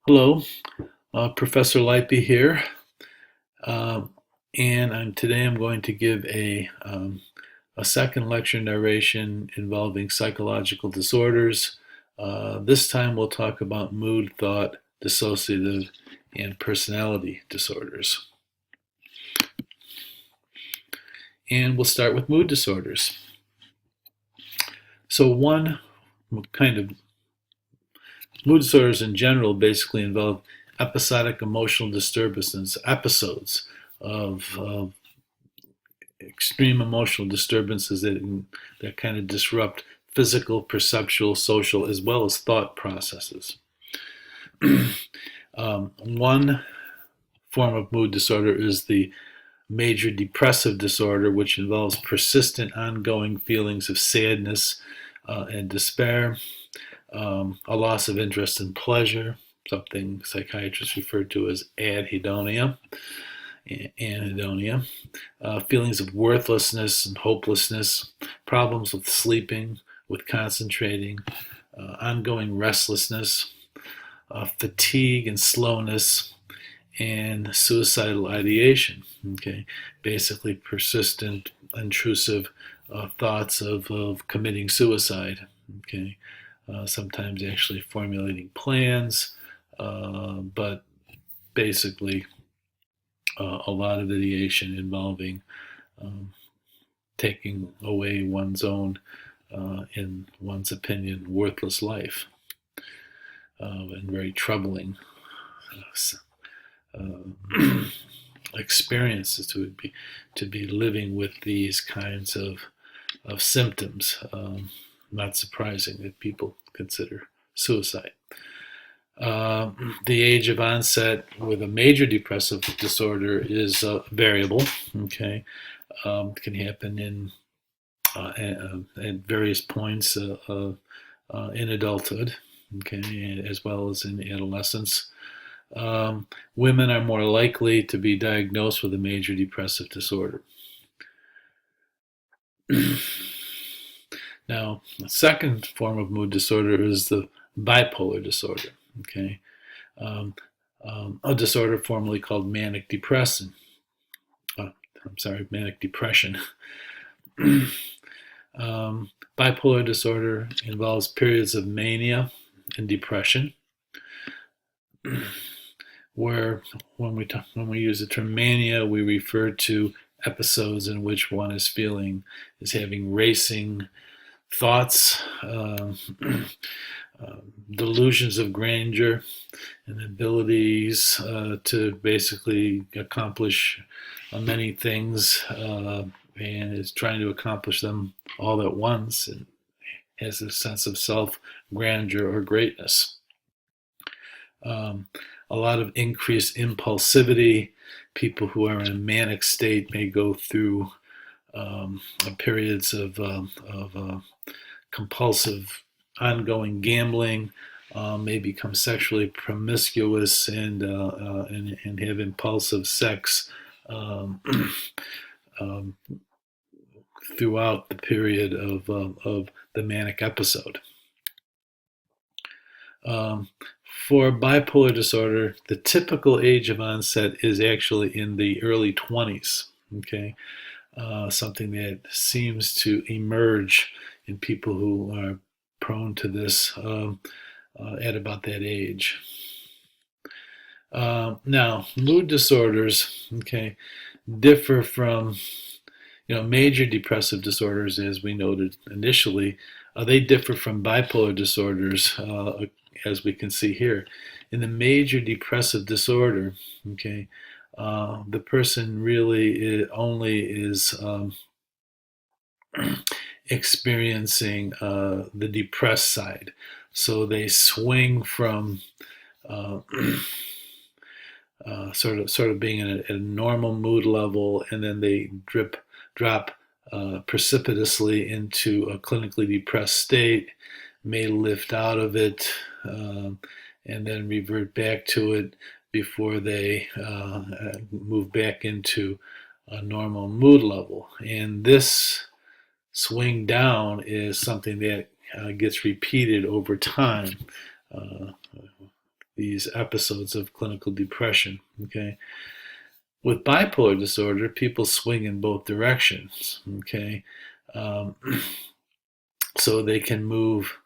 Hello, Professor Lightby here, um, and today I'm going to give a second lecture narration involving psychological disorders. This time we'll talk about mood, thought, dissociative, and personality disorders. And we'll start with mood disorders. So one kind of mood disorders in general basically involve episodic emotional disturbances, episodes of extreme emotional disturbances that kind of disrupt physical, perceptual, social, as well as thought processes. One form of mood disorder is the major depressive disorder, which involves persistent, ongoing feelings of sadness and despair, a loss of interest in pleasure, something psychiatrists refer to as anhedonia, feelings of worthlessness and hopelessness, problems with sleeping, with concentrating, ongoing restlessness, fatigue and slowness, and suicidal ideation. Okay, basically persistent, intrusive thoughts of committing suicide. Okay, sometimes actually formulating plans, but basically a lot of ideation involving um, taking away one's own, in one's opinion, worthless life, and very troubling experiences to be living with these kinds of symptoms. Not surprising that people consider suicide. The age of onset with a major depressive disorder is variable. Okay, can happen at various points in adulthood. Okay, as well as in adolescence. Women are more likely to be diagnosed with a major depressive disorder. Now, the second form of mood disorder is the bipolar disorder. Okay, um, a disorder formerly called manic depression. Manic depression. Bipolar disorder involves periods of mania and depression, where when we use the term mania, we refer to episodes in which one is having racing thoughts, delusions of grandeur, and abilities to basically accomplish many things, and is trying to accomplish them all at once, and has a sense of self grandeur or greatness. Um, a lot of increased impulsivity. People who are in a manic state may go through periods of compulsive, ongoing gambling, may become sexually promiscuous and have impulsive sex um, um, throughout the period of the manic episode. Um, for bipolar disorder, the typical age of onset is actually in the early 20s. Okay, something that seems to emerge in people who are prone to this at about that age. Now, mood disorders, okay, differ from major depressive disorders, as we noted initially. They differ from bipolar disorders, as we can see here. In the major depressive disorder, okay, the person really only is experiencing the depressed side. So they swing from uh, sort of being at a normal mood level, and then they drop precipitously into a clinically depressed state, may lift out of it, and then revert back to it before they move back into a normal mood level. And this swing down is something that gets repeated over time. Uh, these episodes of clinical depression. Okay, with bipolar disorder, people swing in both directions. Okay, um, so they can move,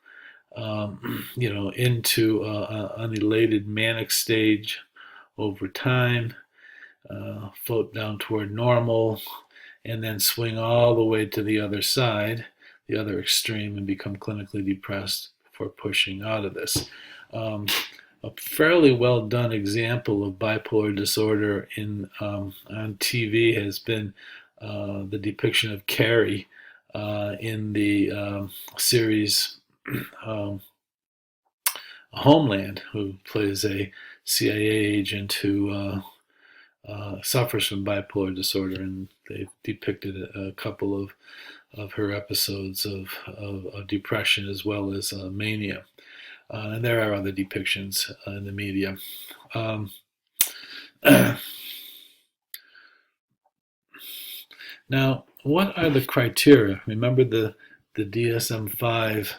into an elated manic stage over time, float down toward normal, and then swing all the way to the other side, the other extreme, and become clinically depressed before pushing out of this. A fairly well done example of bipolar disorder on TV has been the depiction of Carrie in the series um, Homeland, who plays a CIA agent who suffers from bipolar disorder, and they've depicted a couple of her episodes of depression as well as mania. And there are other depictions in the media. Now, what are the criteria? Remember the DSM-5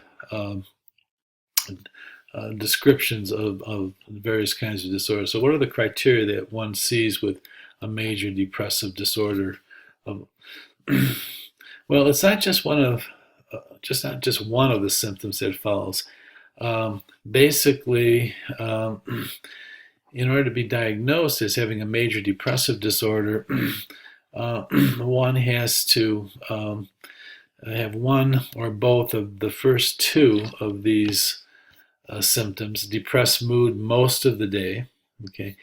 descriptions of various kinds of disorders. So what are the criteria that one sees with a major depressive disorder? Well, it's not just one of the symptoms that follows. Basically, in order to be diagnosed as having a major depressive disorder, one has to have one or both of the first two of these symptoms: depressed mood most of the day, okay,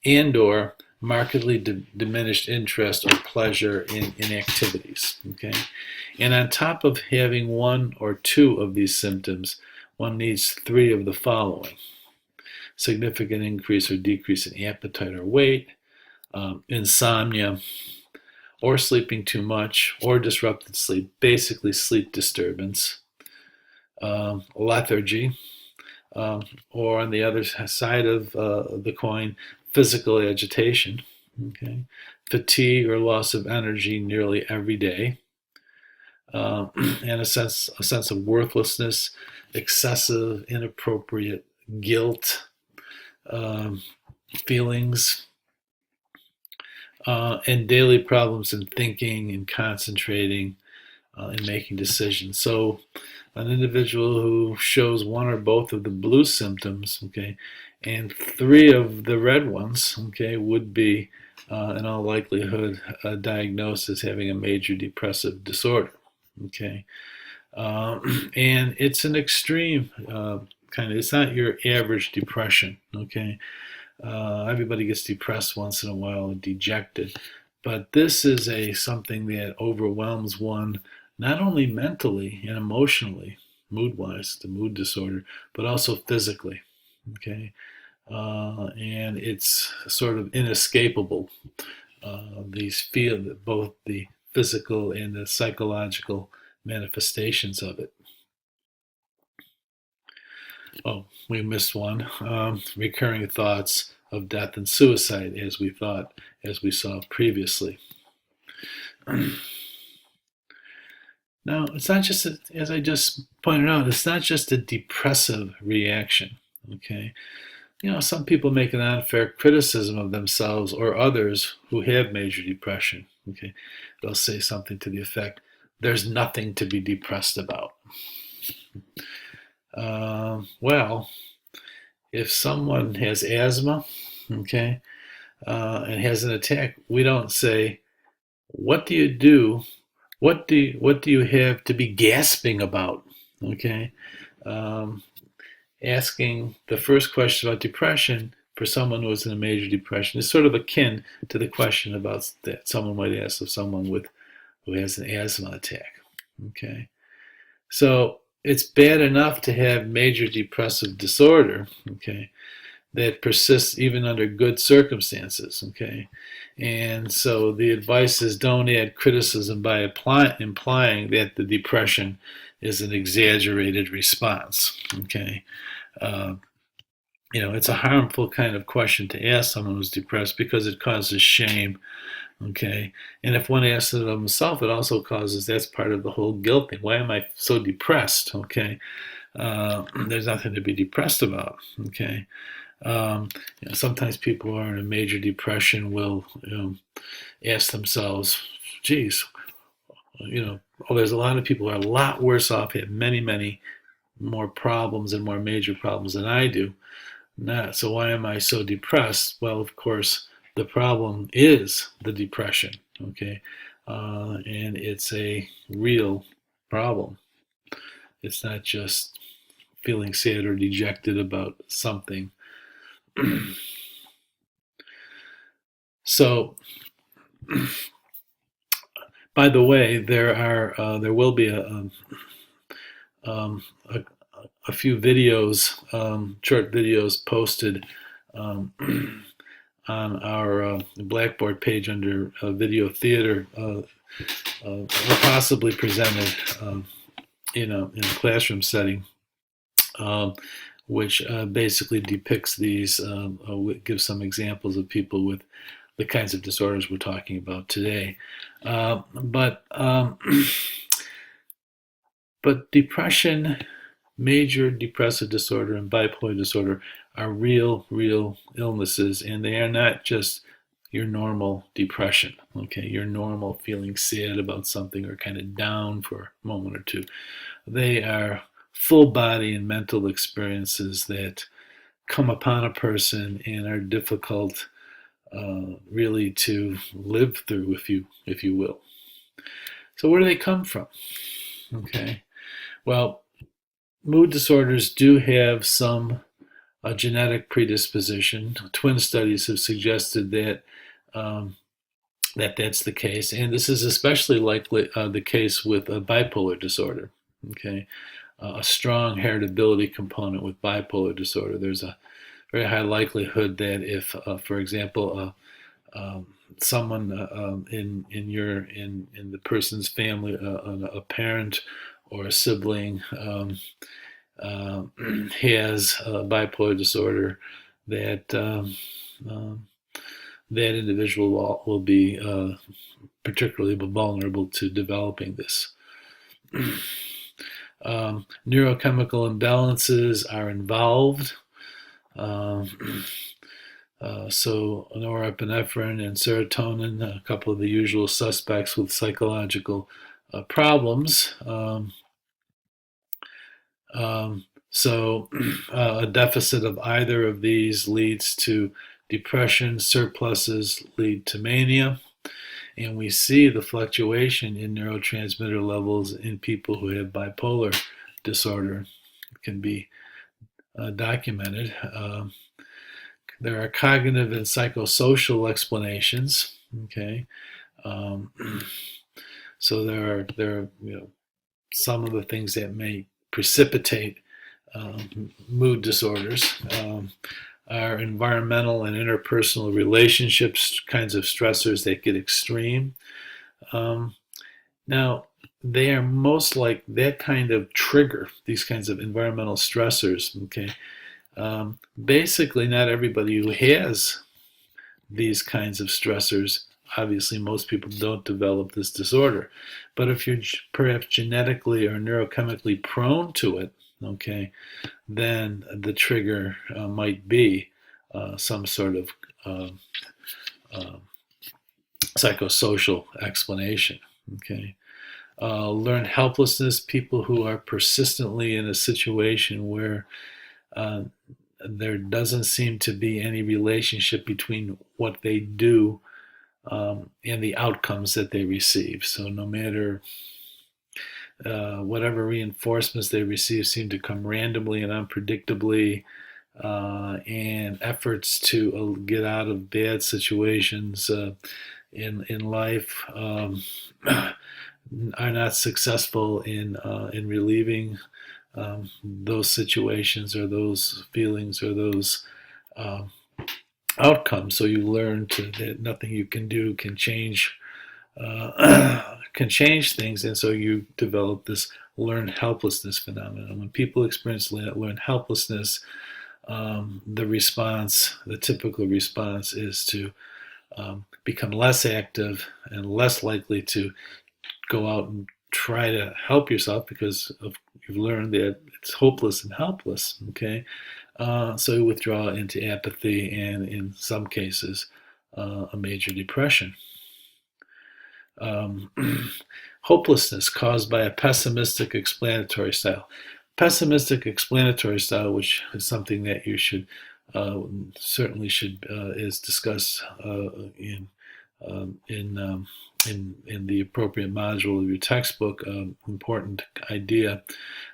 and/or markedly diminished interest or pleasure in activities, okay. And on top of having one or two of these symptoms, one needs three of the following: significant increase or decrease in appetite or weight, insomnia, or sleeping too much, or disrupted sleep, basically sleep disturbance, lethargy, or on the other side of the coin, physical agitation, okay, fatigue or loss of energy nearly every day, and a sense of worthlessness, excessive, inappropriate guilt, feelings, and daily problems in thinking and concentrating and making decisions. So an individual who shows one or both of the blue symptoms, okay, and three of the red ones, okay, would be in all likelihood diagnosed as having a major depressive disorder, okay. And it's an extreme kind of, it's not your average depression, okay. Everybody gets depressed once in a while and dejected, but this is something that overwhelms one, not only mentally and emotionally, mood-wise, the mood disorder, but also physically, okay? And it's sort of inescapable, both the physical and the psychological manifestations of it. Oh, we missed one. Recurring thoughts of death and suicide, as we saw previously. Now, it's not just, as I just pointed out, it's not just a depressive reaction, okay? You know, some people make an unfair criticism of themselves or others who have major depression, okay? They'll say something to the effect, there's nothing to be depressed about. Well, if someone has asthma, okay, and has an attack, we don't say, what do you do? What do you have to be gasping about? Okay, asking the first question about depression for someone who is in a major depression is sort of akin to the question about that someone might ask of someone who has an asthma attack. Okay, so it's bad enough to have major depressive disorder, okay, that persists even under good circumstances, okay? And so the advice is don't add criticism by implying that the depression is an exaggerated response, okay? It's a harmful kind of question to ask someone who's depressed because it causes shame, okay? And if one asks it of himself, it also that's part of the whole guilt thing. Why am I so depressed, okay? There's nothing to be depressed about, okay? Sometimes people who are in a major depression will ask themselves, geez, there's a lot of people who are a lot worse off, have many, many more problems and more major problems than I do. So why am I so depressed? Well, of course, the problem is the depression, okay? And it's a real problem. It's not just feeling sad or dejected about something. So, by the way, there will be um, a, a few videos, short videos posted on our Blackboard page under video theater, possibly presented, in a classroom setting, which basically depicts these, gives some examples of people with the kinds of disorders we're talking about today. But depression, major depressive disorder, and bipolar disorder are real illnesses, and they are not just your normal depression, okay? Your normal feeling sad about something or kind of down for a moment or two. They are full body and mental experiences that come upon a person and are difficult really to live through, if you will. So where do they come from? Okay. Well, mood disorders do have some genetic predisposition. Twin studies have suggested that that's the case, and this is especially likely the case with a bipolar disorder. Okay, a strong heritability component with bipolar disorder. There's a very high likelihood that if, for example, someone in the person's family, a parent or a sibling has bipolar disorder, that that individual will be particularly vulnerable to developing this. Neurochemical imbalances are involved. So norepinephrine and serotonin, a couple of the usual suspects with psychological problems. So a deficit of either of these leads to depression. Surpluses lead to mania. And we see the fluctuation in neurotransmitter levels in people who have bipolar disorder. It can be documented. There are cognitive and psychosocial explanations. Okay, so there are some of the things that may precipitate mood disorders. Are environmental and interpersonal relationships, kinds of stressors that get extreme. Now, they are most like that kind of trigger, these kinds of environmental stressors. Okay, basically, not everybody who has these kinds of stressors, obviously, most people don't develop this disorder. But if you're perhaps genetically or neurochemically prone to it, okay, then the trigger might be some sort of psychosocial explanation. Okay, learned helplessness. People who are persistently in a situation where there doesn't seem to be any relationship between what they do and the outcomes that they receive. So no matter whatever reinforcements they receive seem to come randomly and unpredictably, and efforts to get out of bad situations in life are not successful in relieving those situations or those feelings or those outcomes. So you learn that nothing you can do can change things, and so you develop this learned helplessness phenomenon. When people experience learned helplessness, the typical response is to become less active and less likely to go out and try to help yourself because you've learned that it's hopeless and helpless. Okay, So you withdraw into apathy and, in some cases, a major depression. Um, Hopelessness caused by a pessimistic explanatory style. Pessimistic explanatory style, which is something that you should uh, certainly should is discussed um, in, um, in the appropriate module of your textbook. Important idea.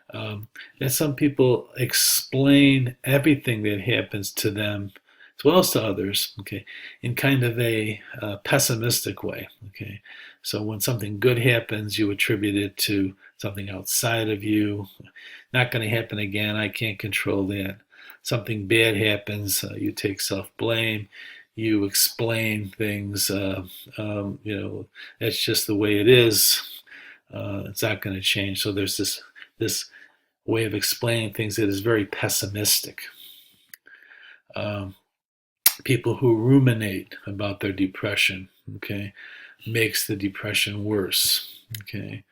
And some people explain everything that happens to them as well as to others, okay, in kind of a pessimistic way, okay. So when something good happens, you attribute it to something outside of you. Not going to happen again. I can't control that. Something bad happens, you take self-blame. You explain things. That's just the way it is. It's not going to change. So there's this way of explaining things that is very pessimistic. Um, People who ruminate about their depression, okay, makes the depression worse, okay.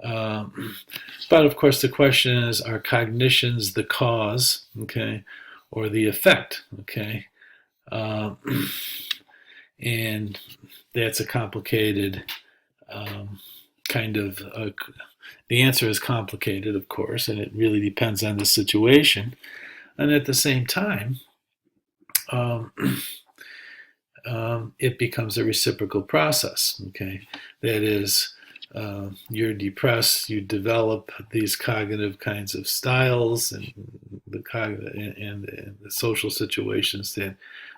But of course, the question is: are cognitions the cause, okay, or the effect, okay? Um, and that's a complicated kind of. The answer is complicated, of course, and it really depends on the situation. And at the same time, um, it becomes a reciprocal process. Okay, that is, you're depressed, you develop these cognitive kinds of styles and and the social situations that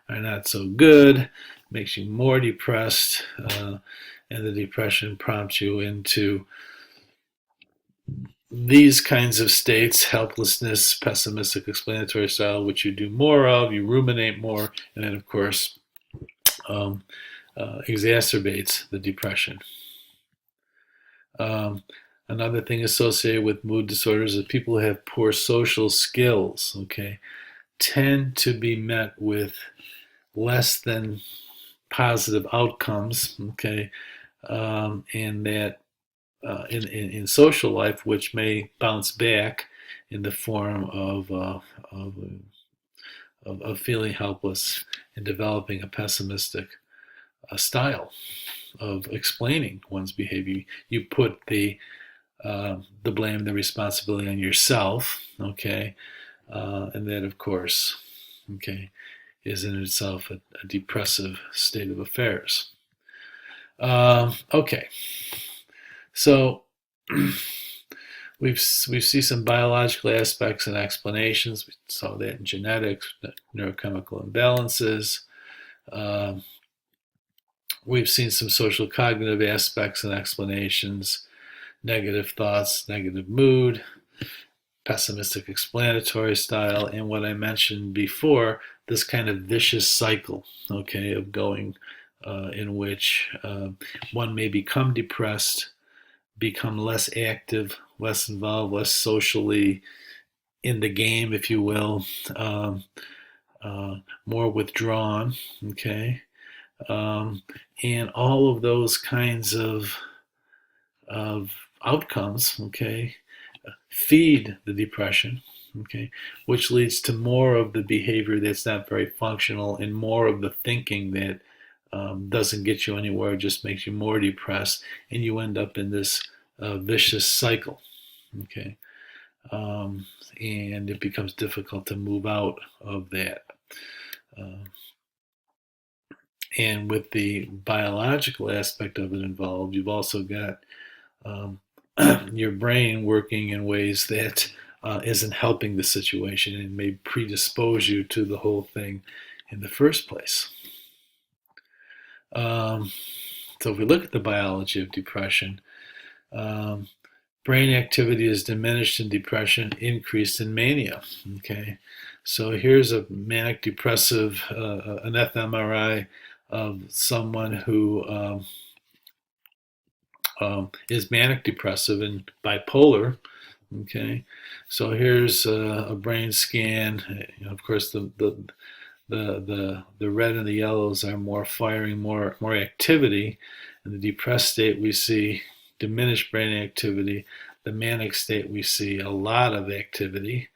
are not so good, makes you more depressed, and the depression prompts you into these kinds of states: helplessness, pessimistic explanatory style, which you do more of, you ruminate more, and then, of course, um, exacerbates the depression. Um, Another thing associated with mood disorders is people who have poor social skills, okay, tend to be met with less than positive outcomes, okay, and that in social life, which may bounce back in the form of feeling helpless and developing a pessimistic style of explaining one's behavior. You put the blame, the responsibility on yourself, okay, and that, of course, okay, is in itself a depressive state of affairs. Okay, so we see some biological aspects and explanations. We saw that in genetics, neurochemical imbalances. Um, we've seen some social cognitive aspects and explanations: negative thoughts, negative mood, pessimistic explanatory style, and what I mentioned before, this kind of vicious cycle, okay, of going in which one may become depressed, become less active, less involved, less socially in the game, if you will, um, more withdrawn, okay, and all of those kinds of outcomes, okay, feed the depression, okay, which leads to more of the behavior that's not very functional and more of the thinking that doesn't get you anywhere, just makes you more depressed, and you end up in this vicious cycle, okay, and it becomes difficult to move out of that. Uh, and with the biological aspect of it involved, you've also got um, your brain working in ways that isn't helping the situation and may predispose you to the whole thing in the first place. Um, so if we look at the biology of depression, um, brain activity is diminished in depression, increased in mania. Okay, so here's a manic depressive, an fMRI of someone who is manic depressive and bipolar. Okay, so here's a brain scan. Of course, the red and the yellows are more firing, more activity. In the depressed state, we see diminished brain activity. The manic state, we see a lot of activity.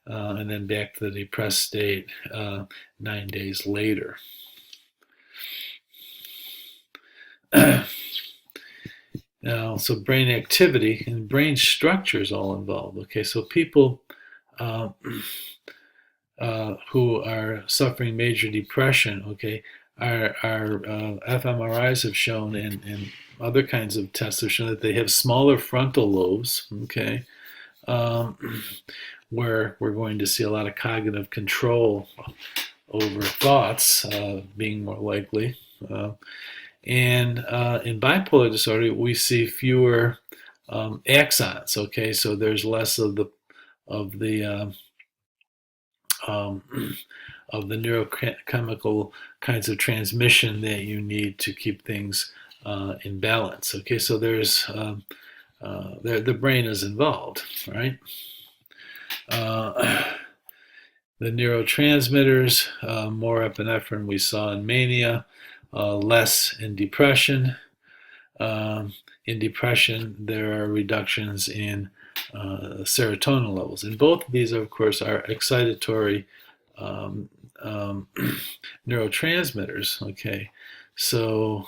and then back to the depressed state 9 days later. Now, so brain activity and brain structure is all involved. Okay, so people uh, who are suffering major depression, okay, our fMRIs have shown, and other kinds of tests have shown that they have smaller frontal lobes, okay, um, where we're going to see a lot of cognitive control over thoughts being more likely. And in bipolar disorder, we see fewer axons. Okay, so there's less of the of the um, of the neurochemical kinds of transmission that you need to keep things in balance. Okay, so there's the brain is involved, right? The neurotransmitters, more epinephrine we saw in mania, less in depression. In depression, there are reductions in serotonin levels. And both of these, of course, are excitatory neurotransmitters. Okay, so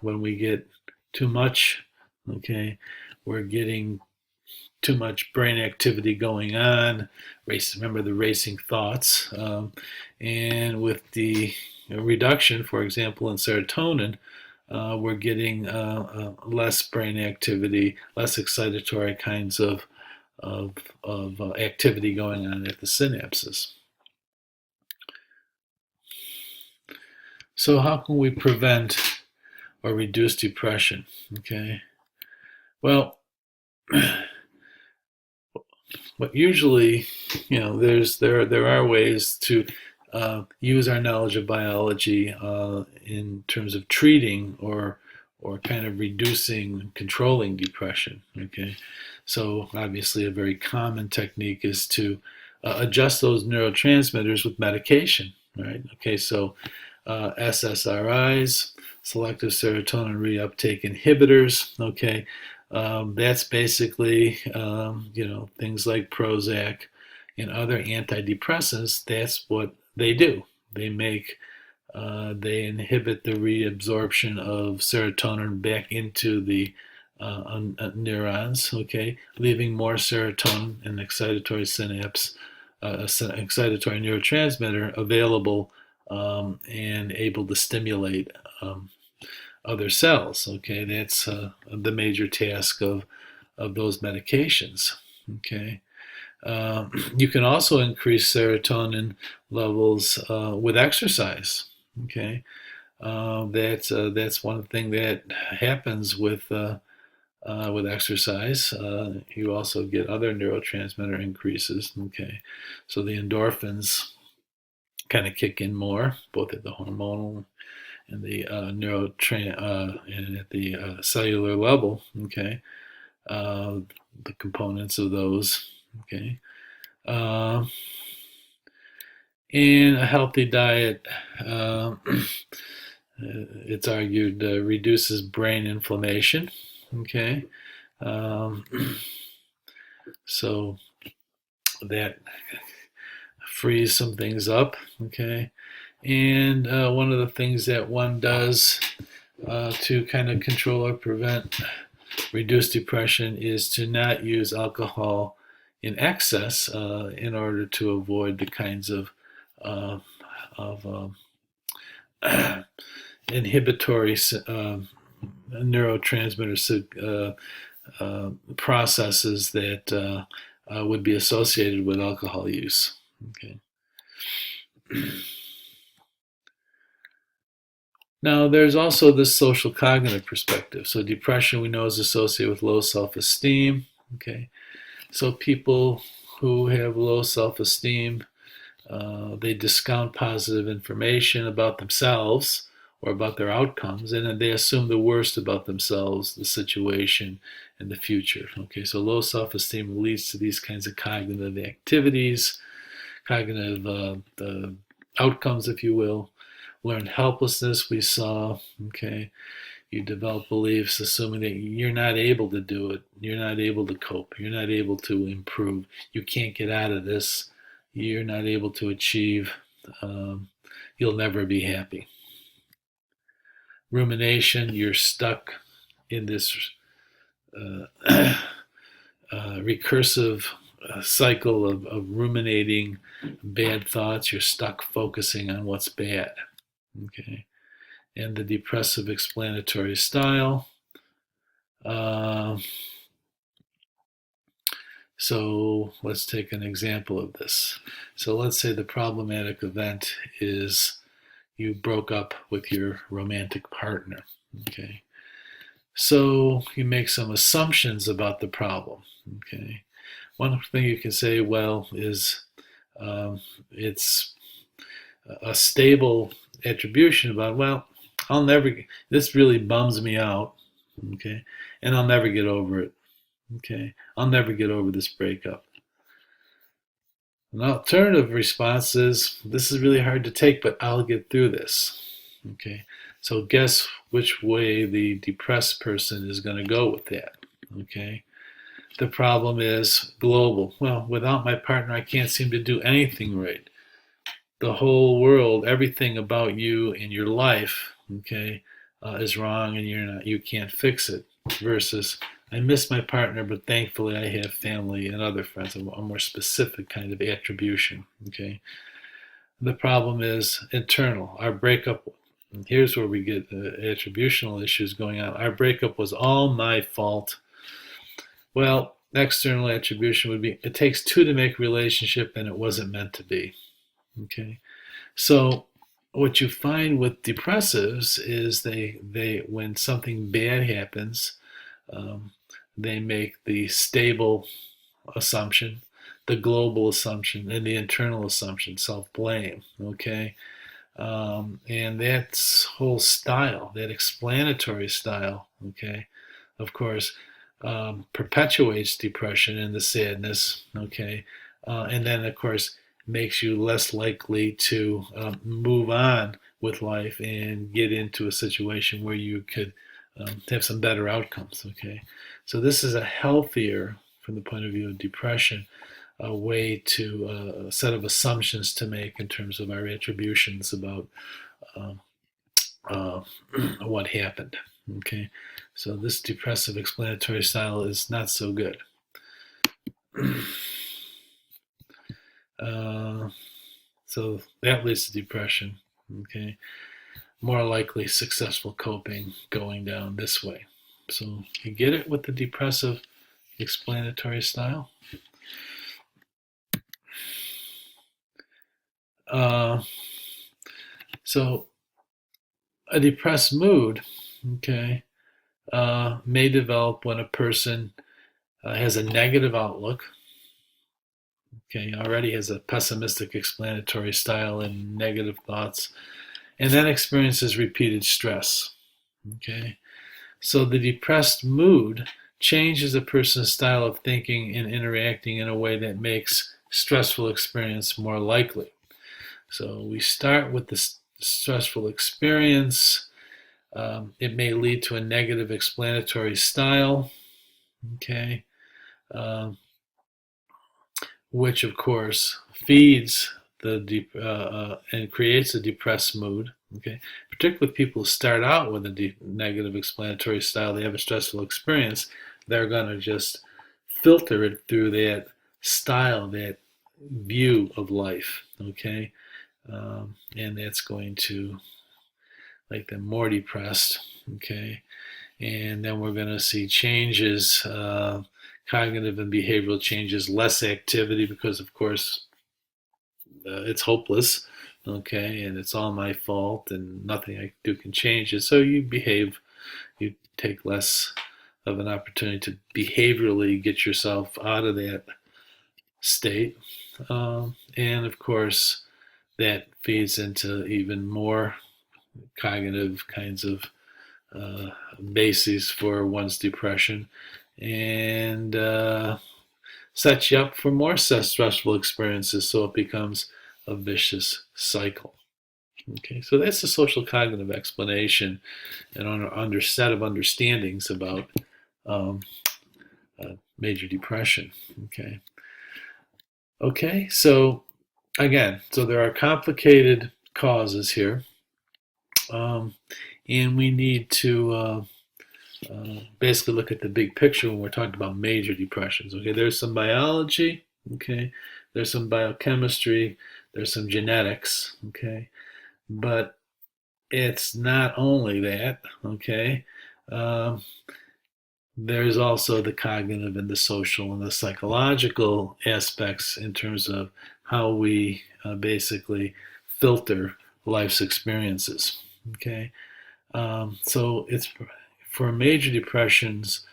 when we get too much, okay, we're getting too much brain activity going on. Remember the racing thoughts, and with the reduction, for example, in serotonin, we're getting less brain activity, less excitatory kinds of activity going on at the synapses. So how can we prevent or reduce depression? Okay, well, but usually, there are ways to use our knowledge of biology in terms of treating or kind of reducing, controlling depression. Okay, so obviously a very common technique is to adjust those neurotransmitters with medication. Right. Okay, so SSRIs, selective serotonin reuptake inhibitors. Okay, that's basically things like Prozac and other antidepressants. That's what they do. They inhibit the reabsorption of serotonin back into the neurons. Okay, leaving more serotonin and excitatory synapse, excitatory neurotransmitter available and able to stimulate other cells. Okay, that's the major task of those medications. Okay, you can also increase serotonin levels with exercise. Okay, that's one thing that happens with exercise. You also get other neurotransmitter increases. Okay, so the endorphins kind of kick in more, both at the hormonal and the and at the cellular level. Okay, the components of those. Okay, uh, and a healthy diet. It's argued reduces brain inflammation. Okay, um, so that frees some things up. Okay, and one of the things that one does to kind of control or prevent reduce depression is to not use alcohol in excess in order to avoid the kinds of inhibitory neurotransmitter processes that would be associated with alcohol use. Okay. Now, there's also this social cognitive perspective. So, depression we know is associated with low self-esteem. Okay, so people who have low self-esteem, they discount positive information about themselves or about their outcomes, and then they assume the worst about themselves, the situation, and the future. Okay, so low self-esteem leads to these kinds of cognitive activities, cognitive outcomes, if you will. Learned helplessness we saw. Okay, You develop beliefs assuming that you're not able to do it, you're not able to cope, you're not able to improve, you can't get out of this, you're not able to achieve, um, you'll never be happy. Rumination, you're stuck in this uh, recursive cycle of ruminating bad thoughts. You're stuck focusing on what's bad. Okay. And the depressive explanatory style. Uh, so let's take an example of this. So let's say the problematic event is you broke up with your romantic partner. Okay. So you make some assumptions about the problem. Okay. One thing you can say, well, is it's a stable attribution about, well, I'll never, this really bums me out, okay, and I'll never get over it, okay, I'll never get over this breakup. An alternative response is, this is really hard to take, but I'll get through this, okay. So guess which way the depressed person is going to go with that, okay. The problem is global. Well, without my partner, I can't seem to do anything right. The whole world, everything about you in your life, okay, is wrong, and you can't fix it. Versus, I miss my partner, but thankfully I have family and other friends. A more specific kind of attribution. Okay. The problem is internal. Our breakup. Here's where we get attributional issues going on. Our breakup was all my fault. Well, external attribution would be, it takes two to make a relationship, and it wasn't meant to be. Okay. So what you find with depressives is they when something bad happens, um, they make the stable assumption, the global assumption, and the internal assumption, self-blame. Okay. And that whole style, that explanatory style, okay, of course, perpetuates depression and the sadness, okay, and then of course makes you less likely to move on with life and get into a situation where you could have some better outcomes, okay. So this is a healthier, from the point of view of depression, a way to a set of assumptions to make in terms of our attributions about um, uh, what happened. Okay, so this depressive explanatory style is not so good. So that leads to depression. Okay, more likely successful coping going down this way. So you get it with the depressive explanatory style. So a depressed mood, okay, may develop when a person has a negative outlook, okay, already has a pessimistic explanatory style and negative thoughts, and then experiences repeated stress, okay. So the depressed mood changes a person's style of thinking and interacting in a way that makes stressful experience more likely. So we start with the stressful experience. It may lead to a negative explanatory style, okay, which of course feeds and creates a depressed mood. Okay, particularly with people who start out with a negative explanatory style, they have a stressful experience. They're going to just filter it through that style, that view of life. Okay, and that's going to make them more depressed. Okay, and then we're going to see changes, cognitive and behavioral changes, less activity because, of course, it's hopeless, okay, and it's all my fault and nothing I do can change it. So you take less of an opportunity to behaviorally get yourself out of that state. And of course, that feeds into even more cognitive kinds of bases for one's depression and sets you up for more stressful experiences, so it becomes a vicious cycle. Okay, so that's the social cognitive explanation and under set of understandings about um, major depression. Okay. Okay, so again, so there are complicated causes here, um, and we need to basically look at the big picture when we're talking about major depressions. Okay, there's some biology. Okay, there's some biochemistry. There's some genetics. Okay, but it's not only that. Okay, um, there's also the cognitive and the social and the psychological aspects in terms of how we basically filter life's experiences. Okay, so it's for major depressions.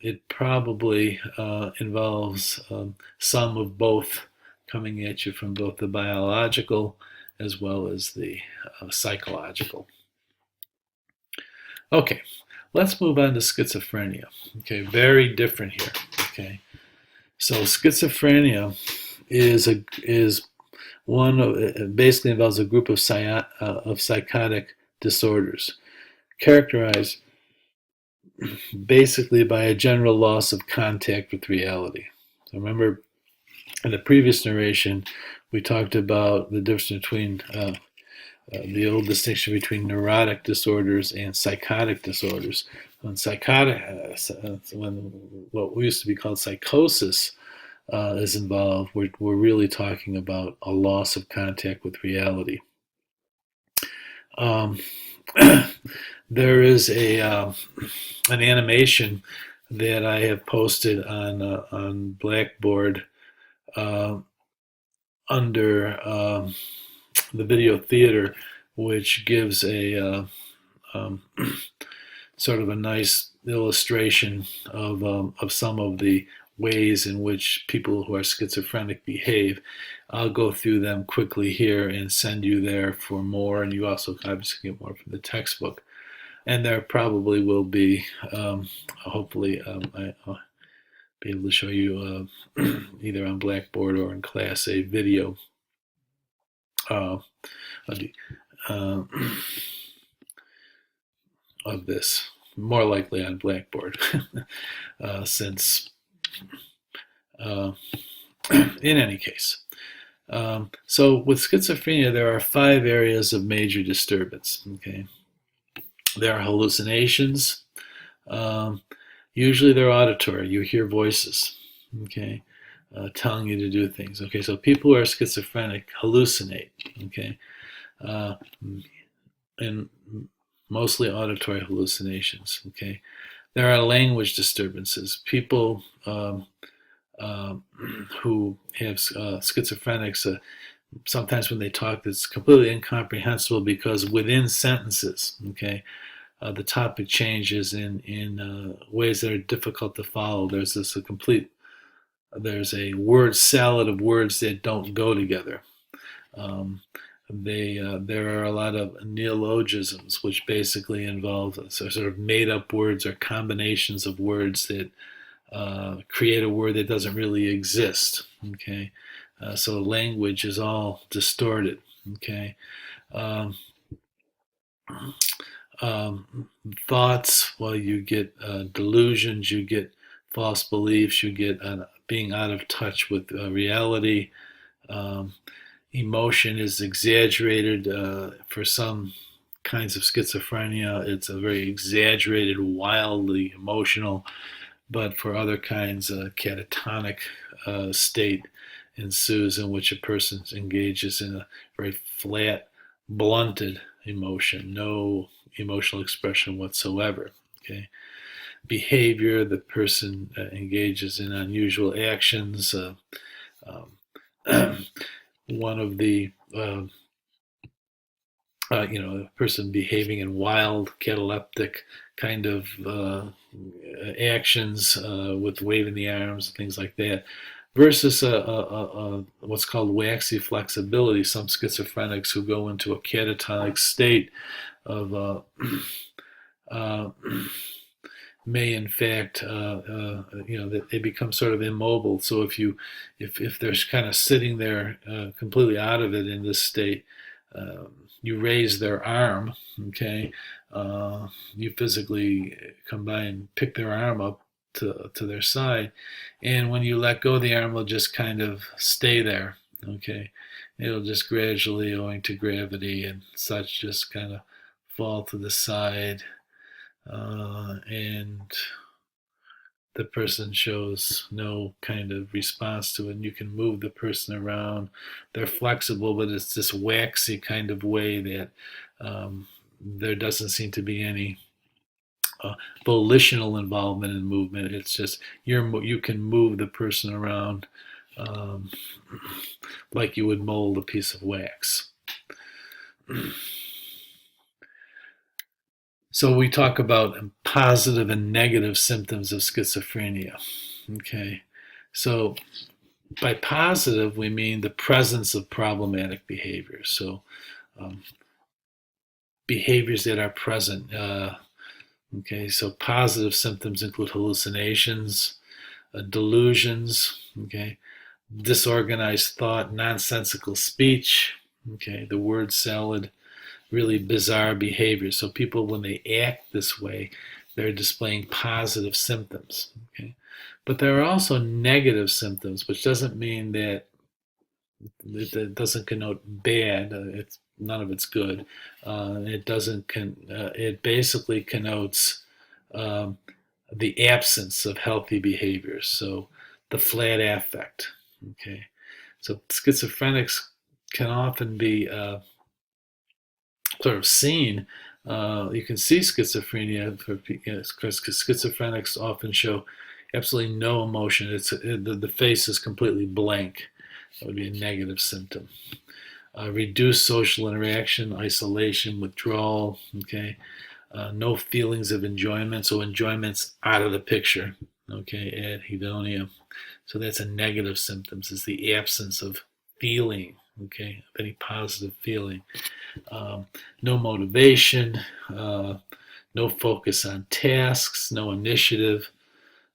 It probably involves some of both coming at you from both the biological as well as the psychological. Okay, let's move on to schizophrenia. Okay, very different here. Okay, so schizophrenia is one of it basically involves a group of psychotic disorders characterized basically by a general loss of contact with reality. So remember, in the previous narration, we talked about the difference between the old distinction between neurotic disorders and psychotic disorders. When when what used to be called psychosis is involved, we're really talking about a loss of contact with reality. Um, there is an animation that I have posted on Blackboard uh, under the video theater, which gives a um, sort of a nice illustration of some of the ways in which people who are schizophrenic behave. I'll go through them quickly here and send you there for more, and you also obviously get more from the textbook. And there probably will be, hopefully, I'll be able to show you either on Blackboard or in class a video uh, uh, of this, more likely on Blackboard, since in any case. So with schizophrenia, there are 5 areas of major disturbance. Okay, there are hallucinations. Usually they're auditory. You hear voices. Okay, telling you to do things. Okay, so people who are schizophrenic hallucinate. Okay, uh, and mostly auditory hallucinations. Okay, there are language disturbances. People who have schizophrenics, sometimes when they talk, it's completely incomprehensible because within sentences, okay, the topic changes in ways that are difficult to follow. There's a word salad of words that don't go together. Um, there are a lot of neologisms, which basically involve sort of made up words or combinations of words that create a word that doesn't really exist. Okay, so language is all distorted. Okay, um, thoughts. Well, you get delusions, you get false beliefs, you get being out of touch with reality. Um, Emotion is exaggerated for some kinds of schizophrenia. It's a very exaggerated, wildly emotional, but for other kinds, a catatonic state ensues in which a person engages in a very flat, blunted emotion, no emotional expression whatsoever. Okay, behavior: the person engages in unusual actions. Um, one of the a person behaving in wild, cataleptic kind of actions with waving the arms and things like that, versus what's called waxy flexibility. Some schizophrenics who go into a catatonic state of uh, may in fact that they become sort of immobile. So if they're kind of sitting there completely out of it in this state, you raise their arm, okay, you physically come by and pick their arm up to their side, and when you let go, the arm will just kind of stay there, okay. It'll just gradually, owing to gravity and such, just kind of fall to the side, and the person shows no kind of response to it. And you can move the person around. They're flexible, but it's this waxy kind of way that there doesn't seem to be any volitional involvement in movement. It's just you can move the person around um, like you would mold a piece of wax. So we talk about positive and negative symptoms of schizophrenia. Okay, so by positive we mean the presence of problematic behaviors. So um, behaviors that are present. Okay, so positive symptoms include hallucinations, delusions. Okay, disorganized thought, nonsensical speech. Okay, the word salad, really bizarre behavior. So people, when they act this way, they're displaying positive symptoms. Okay, but there are also negative symptoms, which doesn't mean that it doesn't connote bad. It's none of it's good. It doesn't. It basically connotes um, the absence of healthy behaviors. So the flat affect. Okay, so schizophrenics can often be sort of seen. You can see schizophrenia because schizophrenics often show absolutely no emotion. The face is completely blank. That would be a negative symptom. Reduced social interaction, isolation, withdrawal. Okay, no feelings of enjoyment. So enjoyment's out of the picture. Okay, anhedonia. So that's a negative symptoms. Is the absence of feeling. Okay, of any positive feeling. No motivation, no focus on tasks, no initiative,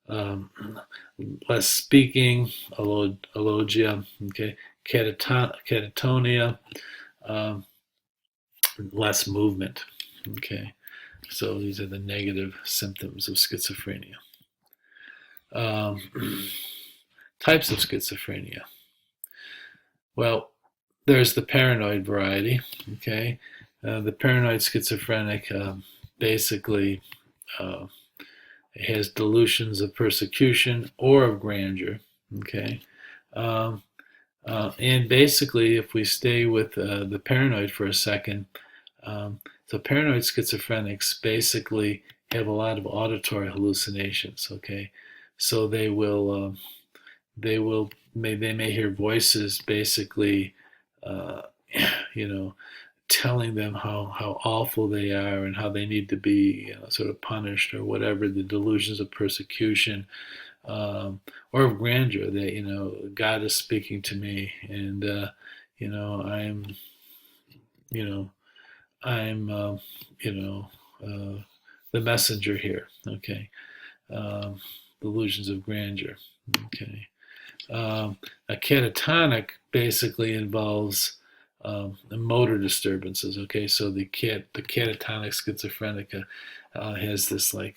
um, less speaking, alogia, okay, catatonia, um, less movement. Okay, so these are the negative symptoms of schizophrenia. Um, types of schizophrenia. Well, there's the paranoid variety. Okay, the paranoid schizophrenic basically uh, has delusions of persecution or of grandeur. Okay, um, and basically, if we stay with the paranoid for a second, so paranoid schizophrenics basically have a lot of auditory hallucinations. Okay, so they may hear voices basically, uh, you know, telling them how awful they are and how they need to be, sort of punished or whatever. The delusions of persecution, or of grandeur, that God is speaking to me, and I'm you know I'm you know the messenger here. Okay, um, delusions of grandeur. Okay. A catatonic basically involves the motor disturbances. Okay, so the catatonic schizophrenic has this like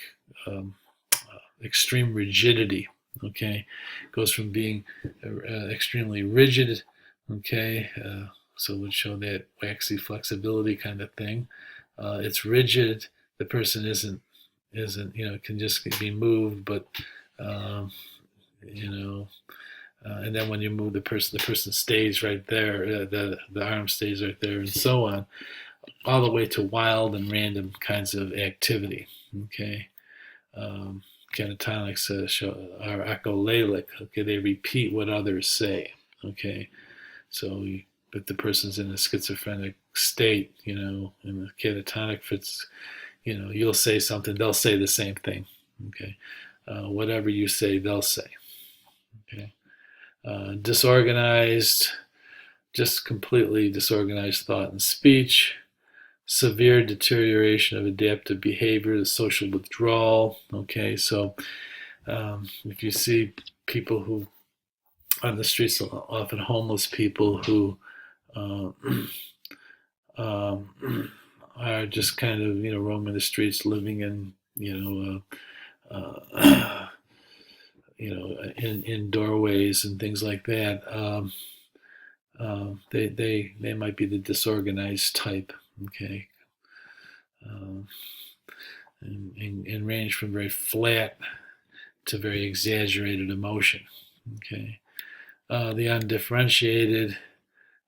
extreme rigidity. Okay, goes from being extremely rigid. Okay, so it would show that waxy flexibility kind of thing. It's rigid. The person isn't can just be moved, but um, you know and then when you move the person stays right there. The arm stays right there, and so on, all the way to wild and random kinds of activity. Okay, catatonics are echolalic. Okay, they repeat what others say. Okay, so if the person's in a schizophrenic state, in the catatonic fits, you'll say something, they'll say the same thing. Okay, whatever you say, they'll say. Okay. Disorganized, just completely disorganized thought and speech, severe deterioration of adaptive behavior, the social withdrawal. Okay, so if you see people who on the streets, often homeless people who uh, are just kind of roaming the streets, living in uh, in doorways and things like that. They might be the disorganized type. Okay. Um, and range from very flat to very exaggerated emotion. Okay. The undifferentiated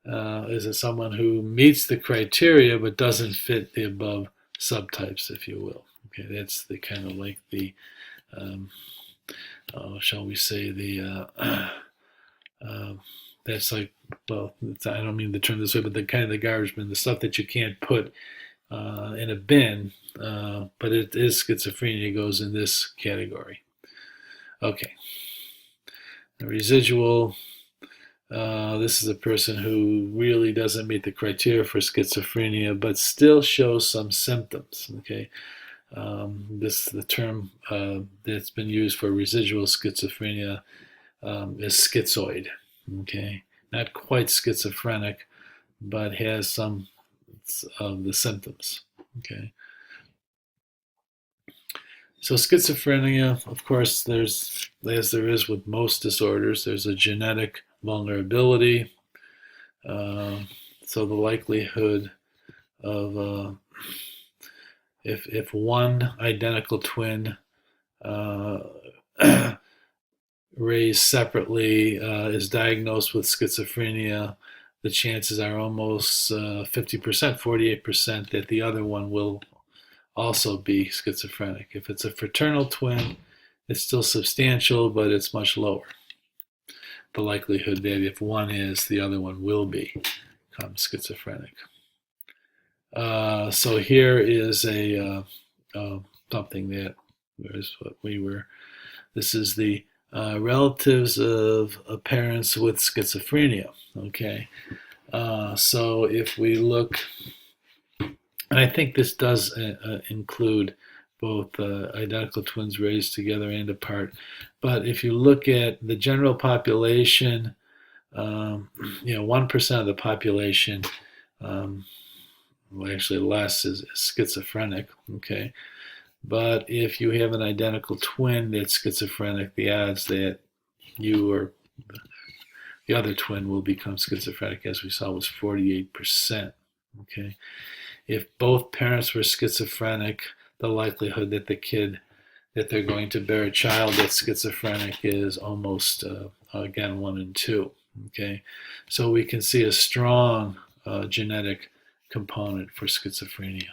is someone who meets the criteria but doesn't fit the above subtypes, if you will. Okay, that's the kind of like the, um, shall we say, the uh, that's like, well, I don't mean the term this way, but the kind of the garbage bin, the stuff that you can't put in a bin, but it is schizophrenia, goes in this category. Okay, the residual. This is a person who really doesn't meet the criteria for schizophrenia, but still shows some symptoms. Okay, this the term that's been used for residual schizophrenia is schizoid. Okay, not quite schizophrenic, but has some of the symptoms. Okay, so schizophrenia, of course, there's as there is with most disorders, there's a genetic vulnerability. Uh, so the likelihood of if one identical twin uh, raised separately is diagnosed with schizophrenia, the chances are almost 50%, 48% that the other one will also be schizophrenic. If it's a fraternal twin, it's still substantial, but it's much lower. The likelihood that if one is, the other one will become schizophrenic. So here is something that is what we were. This is the relatives of parents with schizophrenia. Okay, so if we look, and I think this does include both identical twins raised together and apart. But if you look at the general population, 1% of the population, well, actually less, is schizophrenic. Okay, but if you have an identical twin that's schizophrenic, the odds that you or the other twin will become schizophrenic, as we saw, was 48%. Okay, if both parents were schizophrenic, the likelihood that they're going to bear a child that's schizophrenic is almost again 1 in 2. Okay, so we can see a strong genetic component for schizophrenia.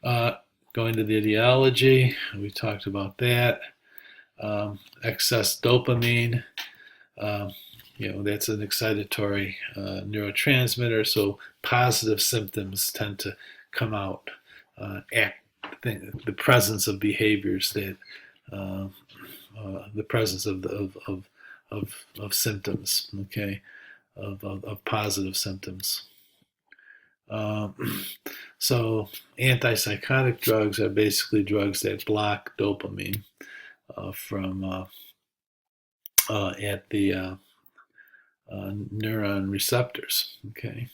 Going to the etiology, we talked about that. Excess dopamine, that's an excitatory neurotransmitter, so positive symptoms tend to come out at the presence of behaviors that the presence of symptoms, okay, of positive symptoms. So antipsychotic drugs are basically drugs that block dopamine from at the neuron receptors. Okay.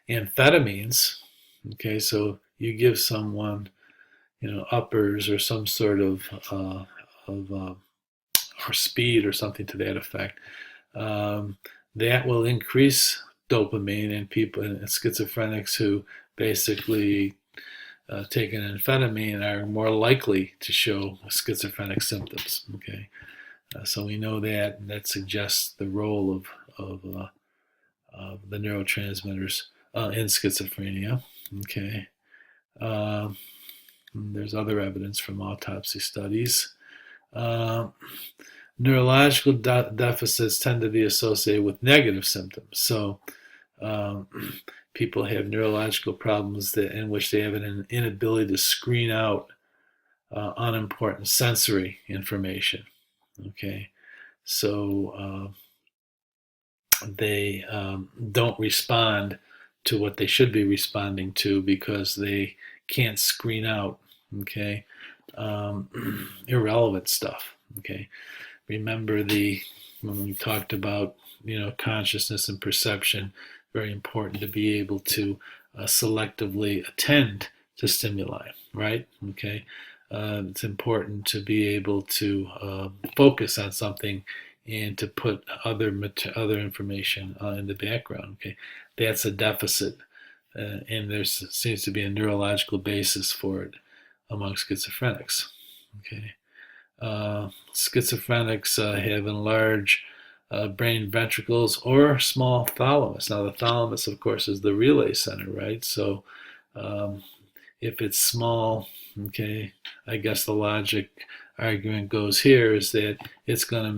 Amphetamines. Okay, so you give someone, uppers or some sort of or speed or something to that effect. That will increase dopamine in people, in schizophrenics who basically take an amphetamine are more likely to show schizophrenic symptoms. Okay, so we know that, and that suggests the role of the neurotransmitters in schizophrenia. Okay, there's other evidence from autopsy studies. Neurological deficits tend to be associated with negative symptoms. So people have neurological problems in which they have an inability to screen out unimportant sensory information. Okay, so they don't respond to what they should be responding to because they can't screen out, irrelevant stuff. Okay, remember the when we talked about, consciousness and perception, very important to be able to selectively attend to stimuli, right? Okay. It's important to be able to focus on something and to put other information in the background. Okay, that's a deficit, and there seems to be a neurological basis for it among schizophrenics. Okay, schizophrenics have enlarged brain ventricles or small thalamus. Now, the thalamus, of course, is the relay center, right? So, if it's small, okay, I guess the logic argument goes here is that it's going to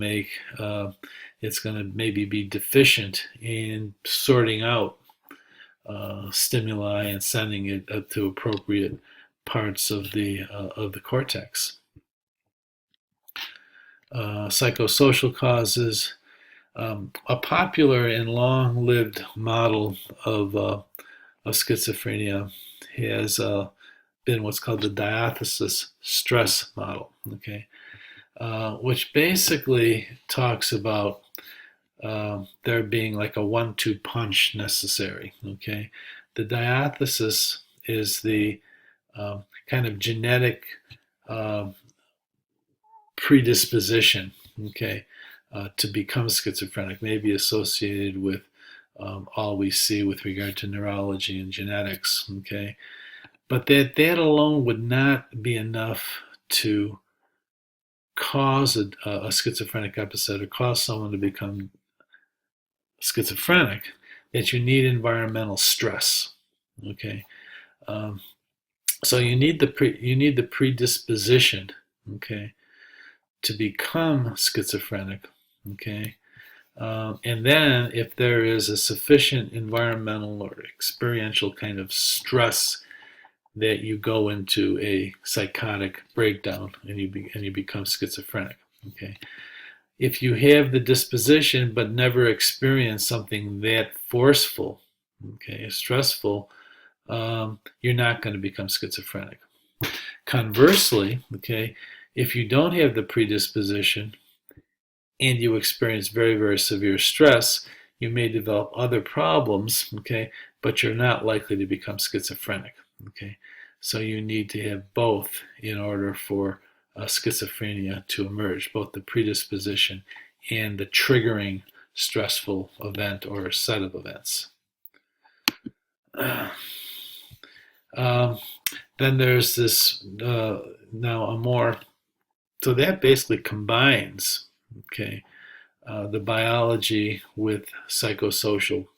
maybe be deficient in sorting out stimuli and sending it up to appropriate parts of the cortex. Psychosocial causes. A popular and long-lived model of schizophrenia has been what's called the diathesis stress model, okay, which basically talks about there being like a 1-2 punch necessary, okay. The diathesis is the kind of genetic predisposition, okay, to become schizophrenic, may be associated with all we see with regard to neurology and genetics, okay. But that alone would not be enough to cause a schizophrenic episode or cause someone to become schizophrenic, that you need environmental stress, okay. So you need the predisposition, okay, to become schizophrenic, okay. And then if there is a sufficient environmental or experiential kind of stress, that you go into a psychotic breakdown and you become schizophrenic, okay. If you have the disposition but never experience something that forceful, okay, stressful, you're not going to become schizophrenic. Conversely, okay, if you don't have the predisposition and you experience very, very severe stress, you may develop other problems, okay, but you're not likely to become schizophrenic, okay. So you need to have both in order for schizophrenia to emerge, both the predisposition and the triggering stressful event or set of events. Then there's this now a more, so that basically combines, okay, the biology with psychosocial.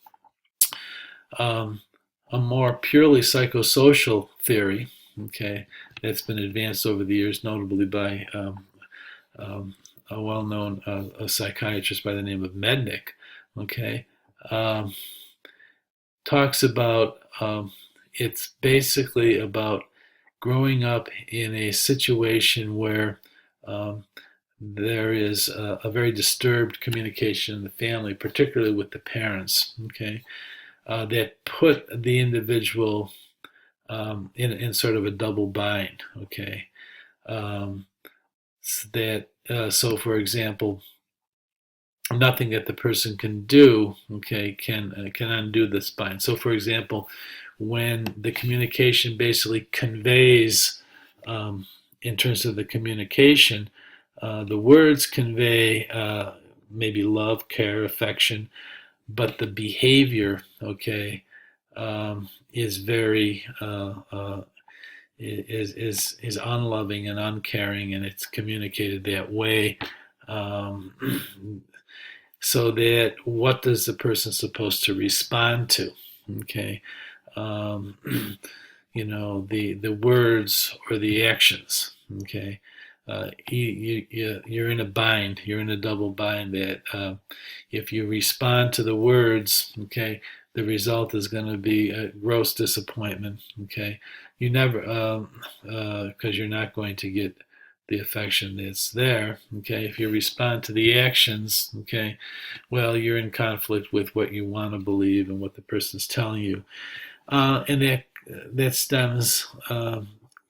A more purely psychosocial theory, okay, that's been advanced over the years, notably by a well-known a psychiatrist by the name of Mednick, okay, talks about it's basically about growing up in a situation where there is a very disturbed communication in the family, particularly with the parents, okay, that put the individual in sort of a double bind, okay. So for example, nothing that the person can do, okay, can undo this bind. So for example, when the communication basically conveys, in terms of the communication, the words convey maybe love, care, affection, but the behavior, okay, is very is unloving and uncaring, and it's communicated that way. So that what does the person supposed to respond to? Okay, the words or the actions. Okay. You're in a bind. You're in a double bind that if you respond to the words, okay, the result is going to be a gross disappointment. Okay, you never, because you're not going to get the affection that's there. Okay, if you respond to the actions, okay, well, you're in conflict with what you want to believe and what the person's telling you, and that stems.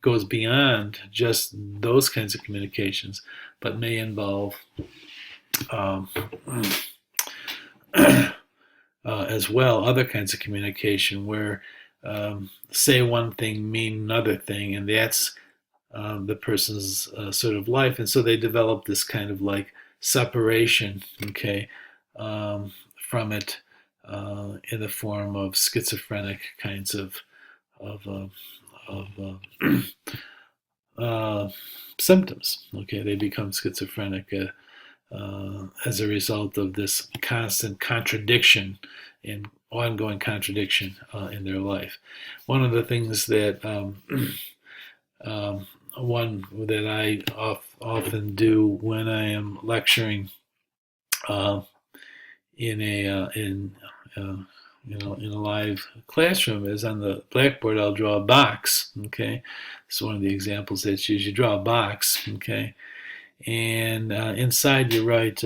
Goes beyond just those kinds of communications, but may involve um, as well, other kinds of communication where say one thing, mean another thing, and that's the person's sort of life. And so they develop this kind of like separation, okay, from it in the form of schizophrenic kinds of uh, symptoms. Okay, they become schizophrenic as a result of this constant contradiction and ongoing contradiction in their life. One of the things that one that I often do when I am lecturing uh, in uh, in a live classroom is on the blackboard. I'll draw a box. Okay, so one of the examples that's used, you draw a box. Okay, and inside you write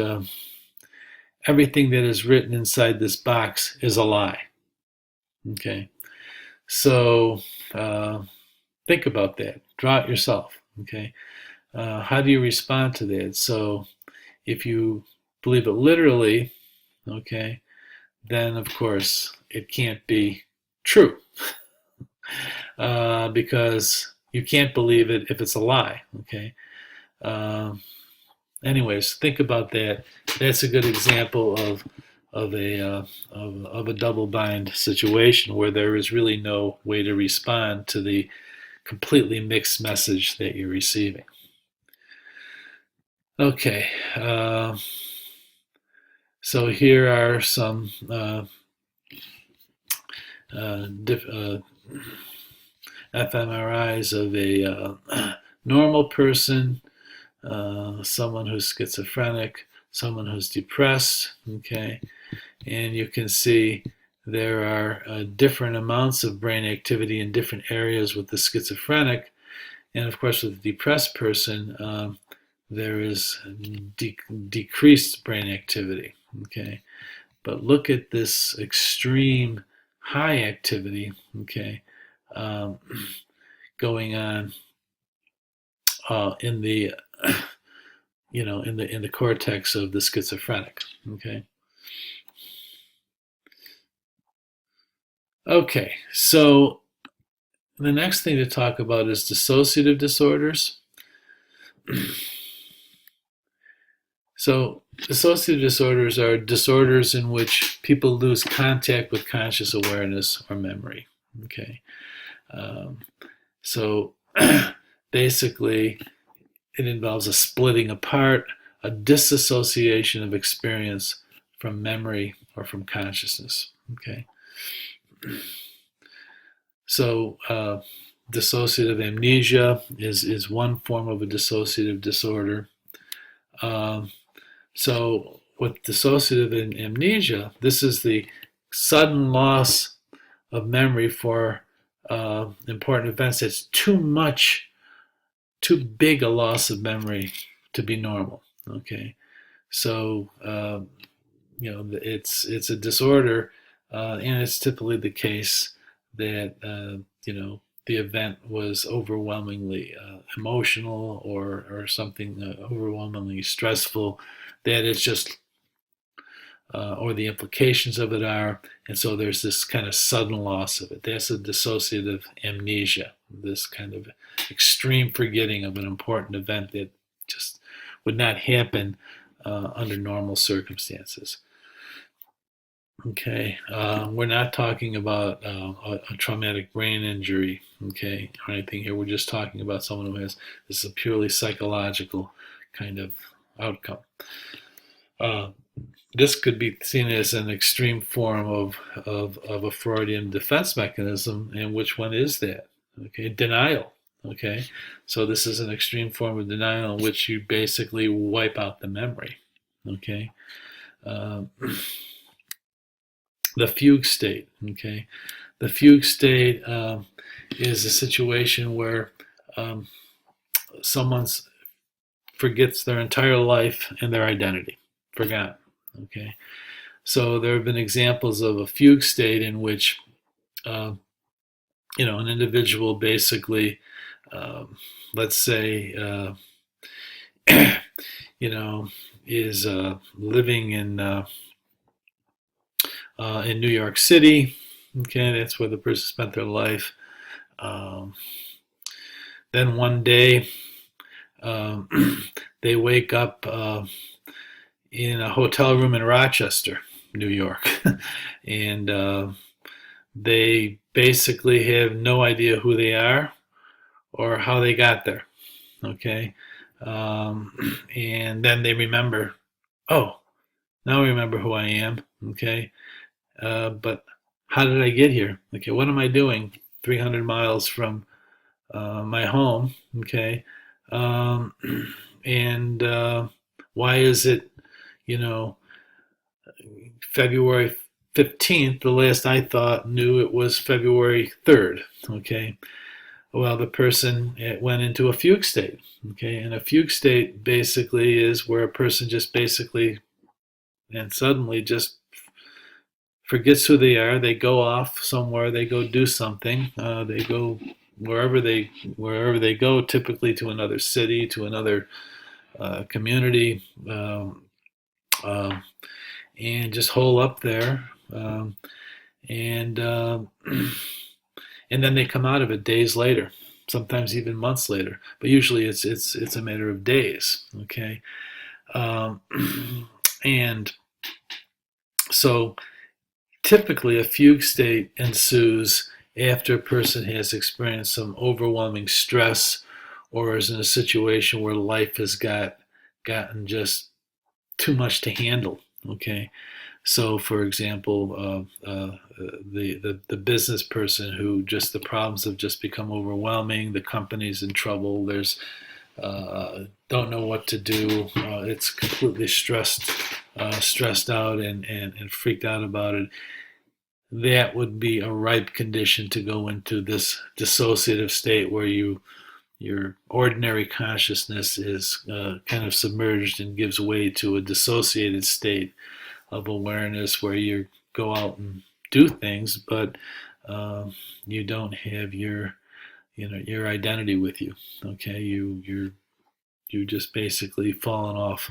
everything that is written inside this box is a lie. Okay, so think about that. Draw it yourself. Okay, how do you respond to that? So if you believe it literally, okay, then of course it can't be true because you can't believe it if it's a lie. Okay. Um, Anyways, think about that. That's a good example of a double bind situation where there is really no way to respond to the completely mixed message that you're receiving. Okay, so here are some fMRIs of a normal person, someone who's schizophrenic, someone who's depressed, okay, and you can see there are different amounts of brain activity in different areas with the schizophrenic, and of course with the depressed person there is decreased brain activity, okay, but look at this extreme high activity, okay, um, going on in the in the cortex of the schizophrenic. Okay. Okay. So the next thing to talk about is dissociative disorders. So dissociative disorders are disorders in which people lose contact with conscious awareness or memory. Okay. Um, so basically, it involves a splitting apart, a disassociation of experience from memory or from consciousness. Okay. So dissociative amnesia is one form of a dissociative disorder. Um, so with dissociative amnesia, this is the sudden loss of memory for important events. That's too big a loss of memory to be normal. Okay, so it's a disorder, and it's typically the case that the event was overwhelmingly emotional or something overwhelmingly stressful, that it's just or the implications of it are, and so there's this kind of sudden loss of it. That's a dissociative amnesia, this kind of extreme forgetting of an important event that just would not happen under normal circumstances. Okay, we're not talking about a traumatic brain injury, okay, or anything here. We're just talking about someone who has this is a purely psychological kind of outcome. Uh, this could be seen as an extreme form of a Freudian defense mechanism, and which one is that? Okay, denial. Okay, so this is an extreme form of denial in which you basically wipe out the memory. Okay, um, the fugue state. Okay, the fugue state is a situation where someone forgets their entire life and their identity, forgotten. Okay, so there have been examples of a fugue state in which an individual basically, let's say, you know, is living in New York City. Okay, that's where the person spent their life. Um, then one day, um, they wake up in a hotel room in Rochester, New York, and they basically have no idea who they are or how they got there. Okay, and then they remember, oh, now I remember who I am. Okay, but how did I get here? Okay, what am I doing 300 miles from my home? Okay, um, and why is it, you know, February 15th? The last I thought knew it was February 3rd. Okay, well, the person went into a fugue state. Okay, and a fugue state basically is where a person just basically and suddenly just forgets who they are. They go off somewhere. They go do something. They go wherever they go. Typically to another city, to another community, and just hole up there. And and then they come out of it days later, sometimes even months later. But usually it's a matter of days. Okay, um, and so typically, a fugue state ensues after a person has experienced some overwhelming stress or is in a situation where life has gotten just too much to handle. Okay, so for example, the business person who just the problems have just become overwhelming. The company's in trouble. There's don't know what to do. It's completely stressed out and freaked out about it. That would be a ripe condition to go into this dissociative state where your ordinary consciousness is kind of submerged and gives way to a dissociated state of awareness where you go out and do things, but you don't have your identity with you. Okay, you just basically fallen off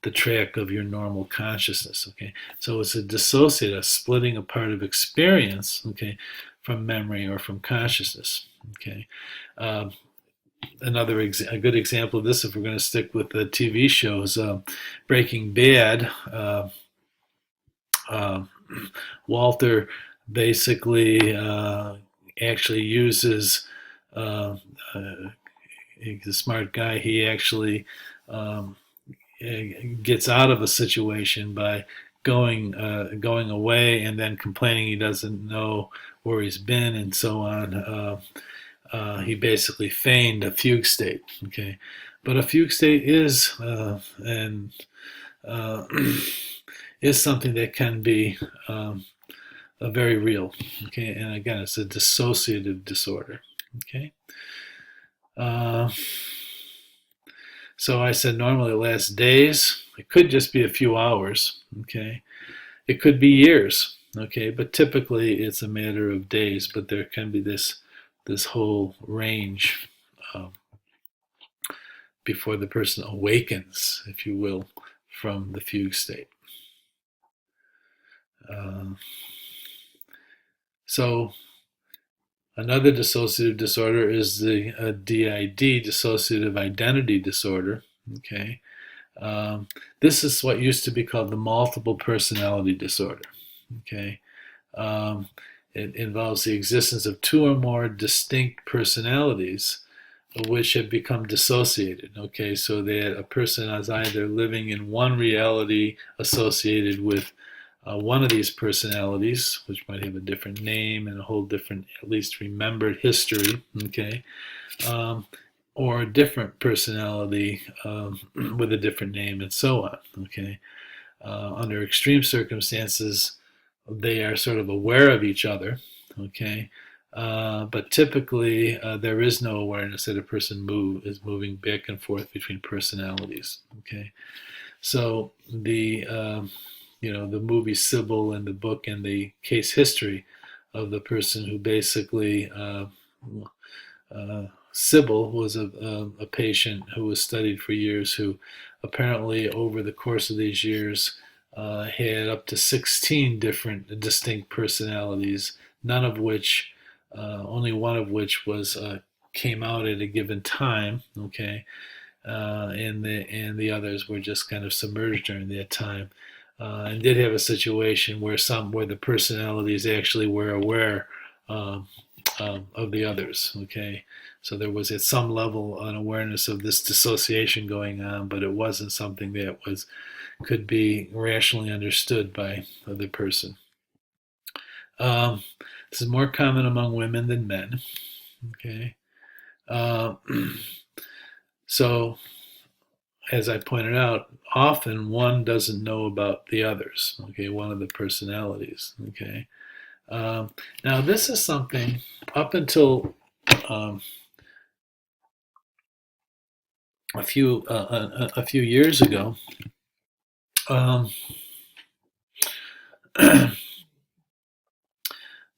the track of your normal consciousness. Okay, so it's a dissociate, a splitting apart of experience. Okay, from memory or from consciousness. Okay, um, a good example of this, if we're going to stick with the TV shows, Breaking Bad. Uh, Walter basically actually uses. Uh, he's a smart guy. He actually um, gets out of a situation by going away and then complaining he doesn't know where he's been and so on. He basically feigned a fugue state. Okay, but a fugue state is and uh, is something that can be very real. Okay, and again, it's a dissociative disorder. Okay. Uh, So I said normally it lasts days. It could just be a few hours. Okay. It could be years. Okay. But typically it's a matter of days. But there can be this whole range um, before the person awakens, if you will, from the fugue state. Um, so another dissociative disorder is the DID, dissociative identity disorder. Okay. Um, this is what used to be called the multiple personality disorder. Okay, um, it involves the existence of two or more distinct personalities which have become dissociated. Okay, so that a person is either living in one reality associated with one of these personalities, which might have a different name and a whole different, at least remembered history. Okay, um, or a different personality with a different name, and so on. Okay, under extreme circumstances, they are sort of aware of each other. Okay, but typically there is no awareness that a person is moving back and forth between personalities. Okay, so the movie Sybil and the book and the case history of the person who basically Sybil was a patient who was studied for years who apparently over the course of these years had up to 16 different distinct personalities, none of which, only one of which was came out at a given time. Okay, and the others were just kind of submerged during that time. And did have a situation where the personalities actually were aware um, of the others. Okay, so there was at some level an awareness of this dissociation going on, but it wasn't something that was could be rationally understood by the person. Um, this is more common among women than men. Okay, uh, so as I pointed out, often one doesn't know about the others. Okay, one of the personalities. Okay, um, now this is something up until um, a few years ago. Um,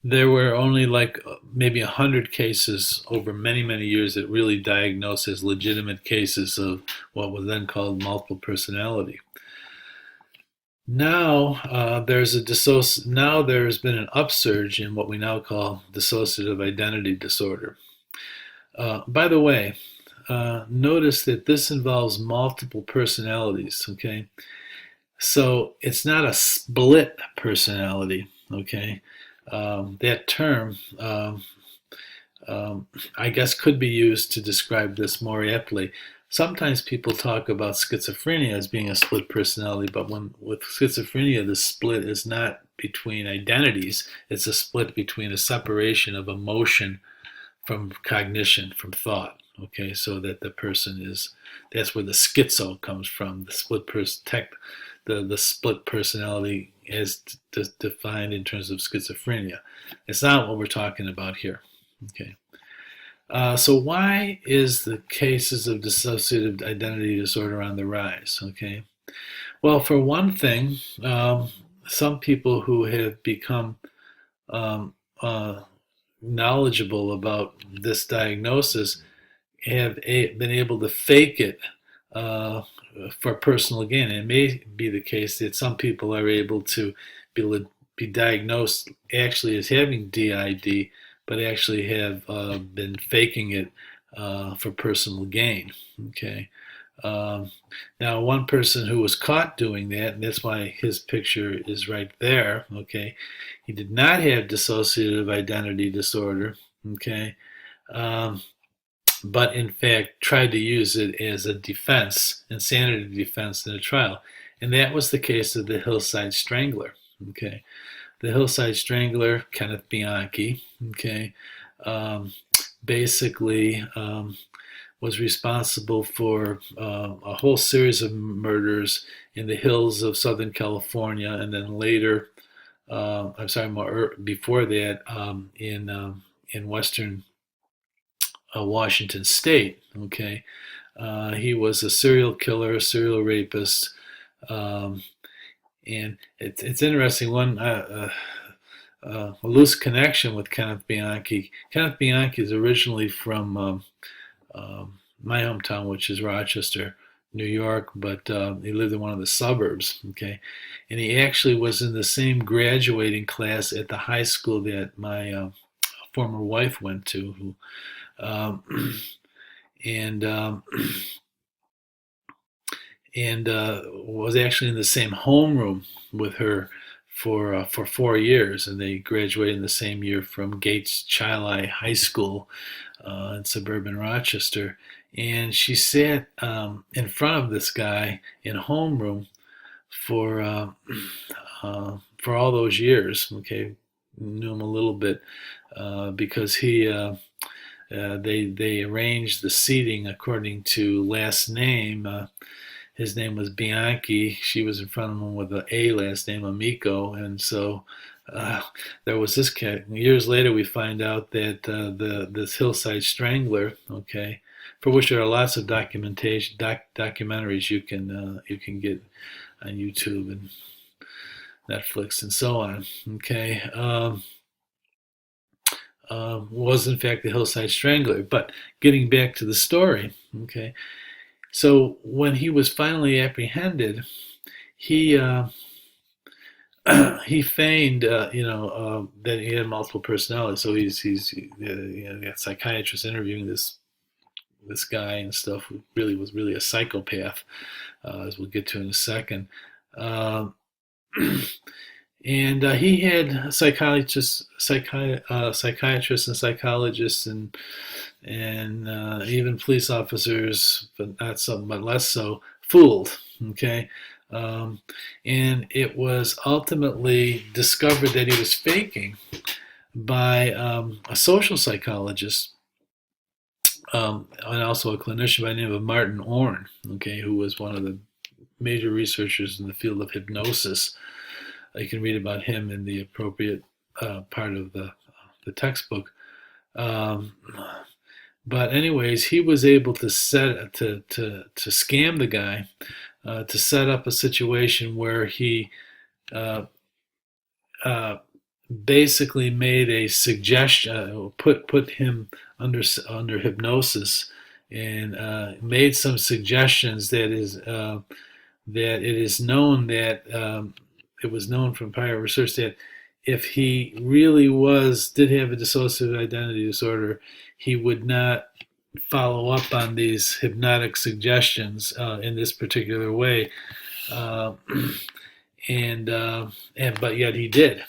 there were only like maybe 100 cases over many years that really diagnosed as legitimate cases of what was then called multiple personality. Now now there's been an upsurge in what we now call dissociative identity disorder. By the way, notice that this involves multiple personalities. Okay, so it's not a split personality. Okay, that term, I guess, could be used to describe this more aptly. Sometimes people talk about schizophrenia as being a split personality, but with schizophrenia, the split is not between identities, it's a split between a separation of emotion from cognition, from thought. Okay, so that the person is, that's where the schizo comes from, the the split personality as defined in terms of schizophrenia. It's not what we're talking about here. Okay. So why is the cases of dissociative identity disorder on the rise? Okay. Well, for one thing, some people who have become um, knowledgeable about this diagnosis have been able to fake it uh, for personal gain. It may be the case that some people are able to be diagnosed actually as having DID, but actually have been faking it for personal gain. Okay. Um, Now, one person who was caught doing that, and that's why his picture is right there. Okay, he did not have dissociative identity disorder. Okay, um, but in fact tried to use it as a defense, insanity defense in a trial. And that was the case of the Hillside Strangler. Okay. The Hillside Strangler, Kenneth Bianchi, okay, um, basically was responsible for a whole series of murders in the hills of Southern California, and then later, I'm sorry, more before that, in Western Washington State. Okay, he was a serial killer, a serial rapist, um, and it's interesting. A loose connection with Kenneth Bianchi. Kenneth Bianchi is originally from my hometown, which is Rochester, New York, but he lived in one of the suburbs. Okay, and he actually was in the same graduating class at the high school that my former wife went to, who um, and was actually in the same homeroom with her for 4 years, and they graduated in the same year from Gates Chili High School in suburban Rochester. And she sat in front of this guy in homeroom for for all those years. Okay, knew him a little bit because they arranged the seating according to last name. His name was Bianchi. She was in front of him with an A last name, Amico, and so there was this cat. Years later, we find out that this Hillside Strangler, okay, for which there are lots of documentaries you can get on YouTube and Netflix and so on. Okay, was in fact the Hillside Strangler. But getting back to the story, okay, So when he was finally apprehended, he he feigned, that he had multiple personalities. So he's got psychiatrists interviewing this guy and stuff who really was really a psychopath, as we'll get to in a second. Um, and he had psychiatrists and psychologists and even police officers, but less so, fooled. Okay, um, and it was ultimately discovered that he was faking by a social psychologist, and also a clinician by the name of Martin Orne, okay, who was one of the major researchers in the field of hypnosis. You can read about him in the appropriate part of the textbook. Um, but anyways, he was able to scam the guy, to set up a situation where he uh, uh, basically made a suggestion, put him under hypnosis, and made some suggestions that it is known that it was known from prior research that if he really did have a dissociative identity disorder, he would not follow up on these hypnotic suggestions in this particular way, uh, but yet he did.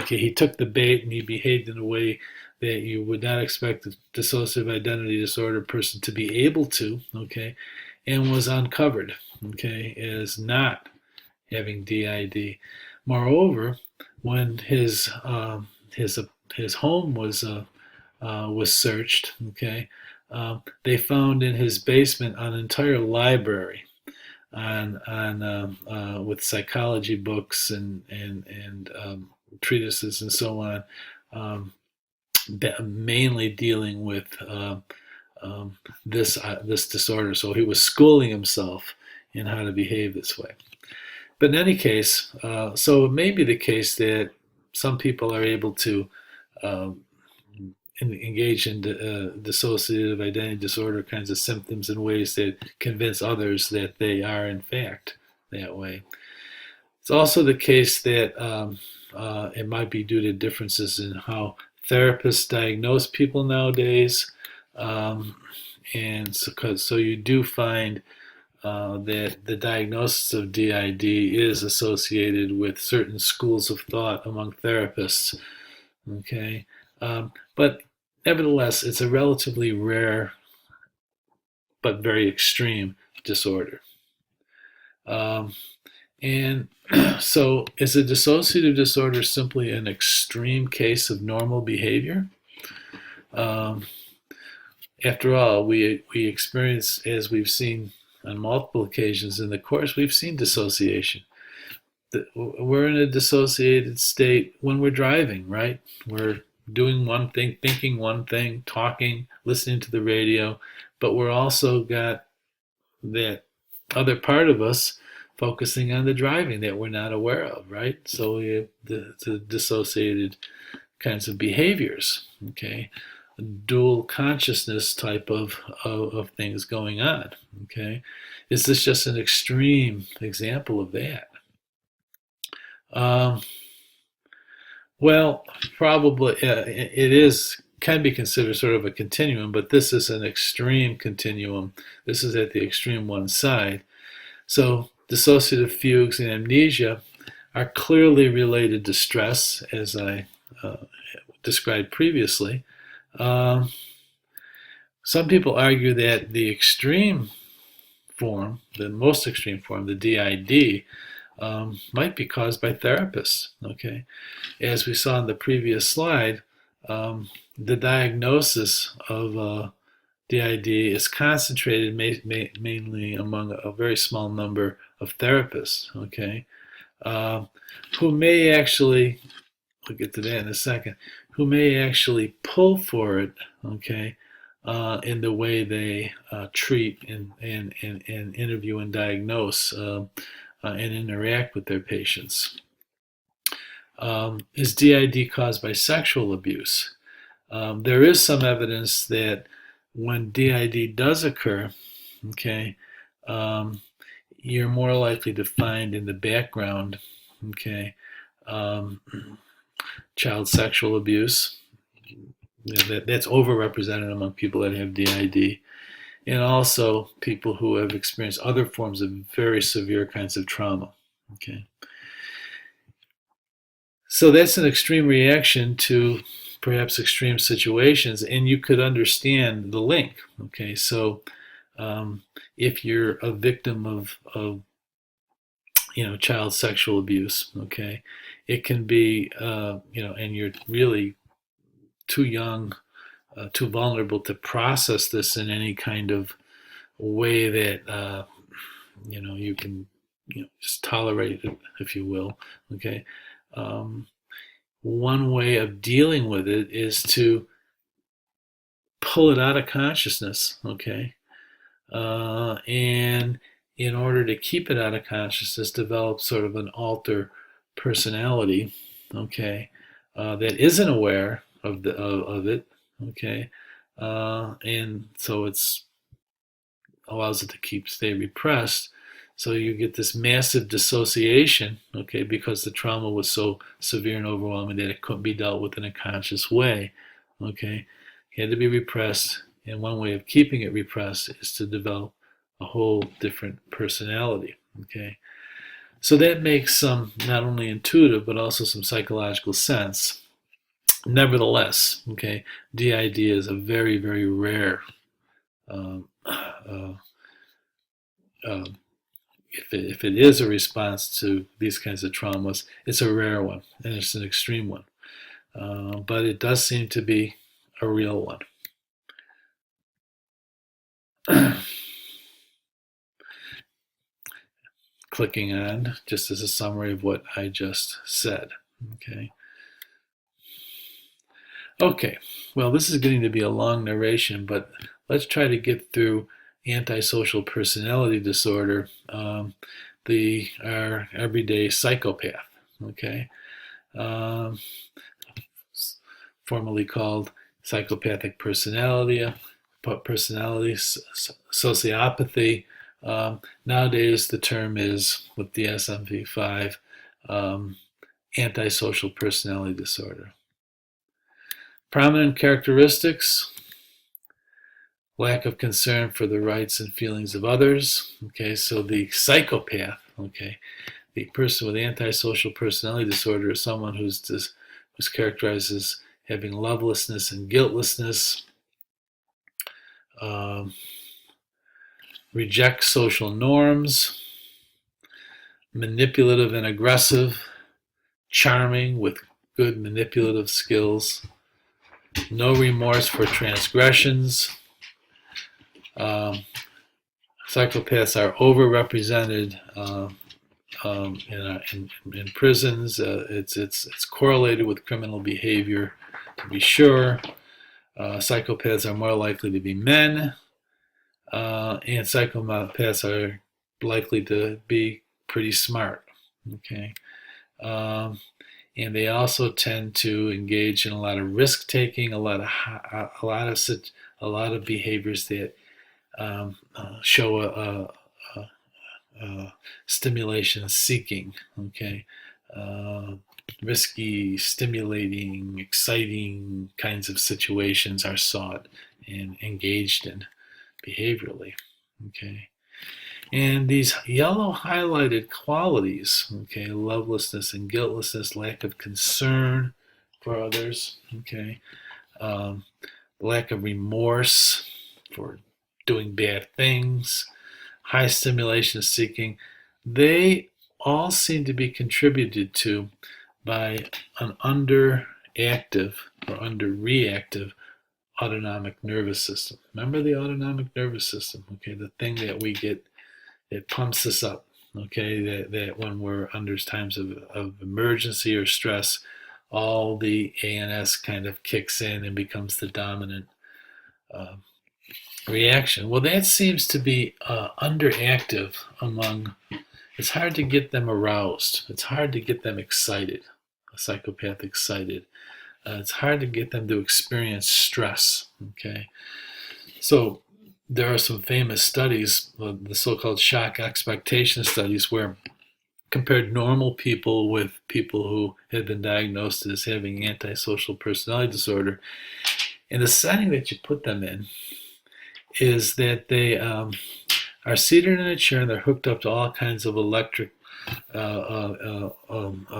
Okay, he took the bait and he behaved in a way that you would not expect a dissociative identity disorder person to be able to. Okay, and was uncovered. Okay, as not having DID. Moreover, when his home was searched, okay, they found in his basement an entire library on with psychology books and treatises and so on, mainly dealing with this disorder. So he was schooling himself in how to behave this way. But in any case, so it may be the case that some people are able to um, engage in dissociative identity disorder kinds of symptoms in ways that convince others that they are in fact that way. It's also the case that it might be due to differences in how therapists diagnose people nowadays, and so you do find that the diagnosis of DID is associated with certain schools of thought among therapists. Okay, but nevertheless, it's a relatively rare but very extreme disorder. Um, and so, is a dissociative disorder simply an extreme case of normal behavior? Um, After all, we experience, as we've seen on multiple occasions in the course, we've seen dissociation. We're in a dissociated state when we're driving, right? We're doing one thing, thinking one thing, talking, listening to the radio, but we're also got that other part of us focusing on the driving that we're not aware of, right? So we have the dissociated kinds of behaviors, okay? Dual consciousness type of things going on, okay? Is this just an extreme example of that? Um, well, probably it is, can be considered sort of a continuum, but this is an extreme continuum. This is at the extreme one side. So dissociative fugues and amnesia are clearly related to stress, as I described previously. Um, some people argue that the extreme form, the most extreme form, the DID, might be caused by therapists. Okay, as we saw in the previous slide, the diagnosis of DID is concentrated mainly among a very small number of therapists. Okay, who may actually, we'll get to that in a second, who may actually pull for it. Okay. In the way they treat and interview and diagnose and interact with their patients. Is DID caused by sexual abuse? There is some evidence that when DID does occur, okay, um, you're more likely to find in the background, okay, um, child sexual abuse. That's overrepresented among people that have DID, and also people who have experienced other forms of very severe kinds of trauma. Okay, so that's an extreme reaction to perhaps extreme situations, and you could understand the link. Okay, so um, if you're a victim of child sexual abuse, okay, it can be and you're really too young, too vulnerable to process this in any kind of way that you can just tolerate it, if you will. Okay, um, one way of dealing with it is to pull it out of consciousness. Okay, and in order to keep it out of consciousness, develop sort of an alter personality. Okay, that isn't aware of it. Okay, and so it's allows it to stay repressed. So you get this massive dissociation, okay, because the trauma was so severe and overwhelming that it couldn't be dealt with in a conscious way, okay. It had to be repressed, and one way of keeping it repressed is to develop a whole different personality, okay. So that makes some not only intuitive but also some psychological sense. Nevertheless, okay, DID is a very, very rare um, if it is a response to these kinds of traumas, it's a rare one and it's an extreme one. But it does seem to be a real one. Clicking on, just as a summary of what I just said. Okay. Okay, well, this is getting to be a long narration, but let's try to get through antisocial personality disorder, our everyday psychopath. Okay, um, formerly called psychopathic personality, sociopathy. Nowadays, the term is, with the DSM-5, antisocial personality disorder. Prominent characteristics: lack of concern for the rights and feelings of others. Okay, so the psychopath, okay, the person with antisocial personality disorder is someone who's characterized as having lovelessness and guiltlessness, rejects social norms, manipulative and aggressive, charming with good manipulative skills, no remorse for transgressions. Psychopaths are overrepresented in prisons. It's correlated with criminal behavior, to be sure. Psychopaths are more likely to be men, and psychopaths are likely to be pretty smart. Okay, and they also tend to engage in a lot of risk taking, a lot of behaviors that show a stimulation seeking. Okay, risky, stimulating, exciting kinds of situations are sought and engaged in behaviorally. Okay. And these yellow highlighted qualities, okay, lovelessness and guiltlessness, lack of concern for others, okay, lack of remorse for doing bad things, high stimulation seeking, they all seem to be contributed to by an underactive or underreactive autonomic nervous system. Remember the autonomic nervous system, okay, the thing that we get, it pumps us up, okay, that when we're under times of emergency or stress, all the ANS kind of kicks in and becomes the dominant reaction. Well, that seems to be underactive among, it's hard to get them aroused. It's hard to get them excited, a psychopath excited. It's hard to get them to experience stress, okay? So there are some famous studies, the so-called shock expectation studies, where compared normal people with people who had been diagnosed as having antisocial personality disorder. And the setting that you put them in is that they are seated in a chair and they're hooked up to all kinds of electric,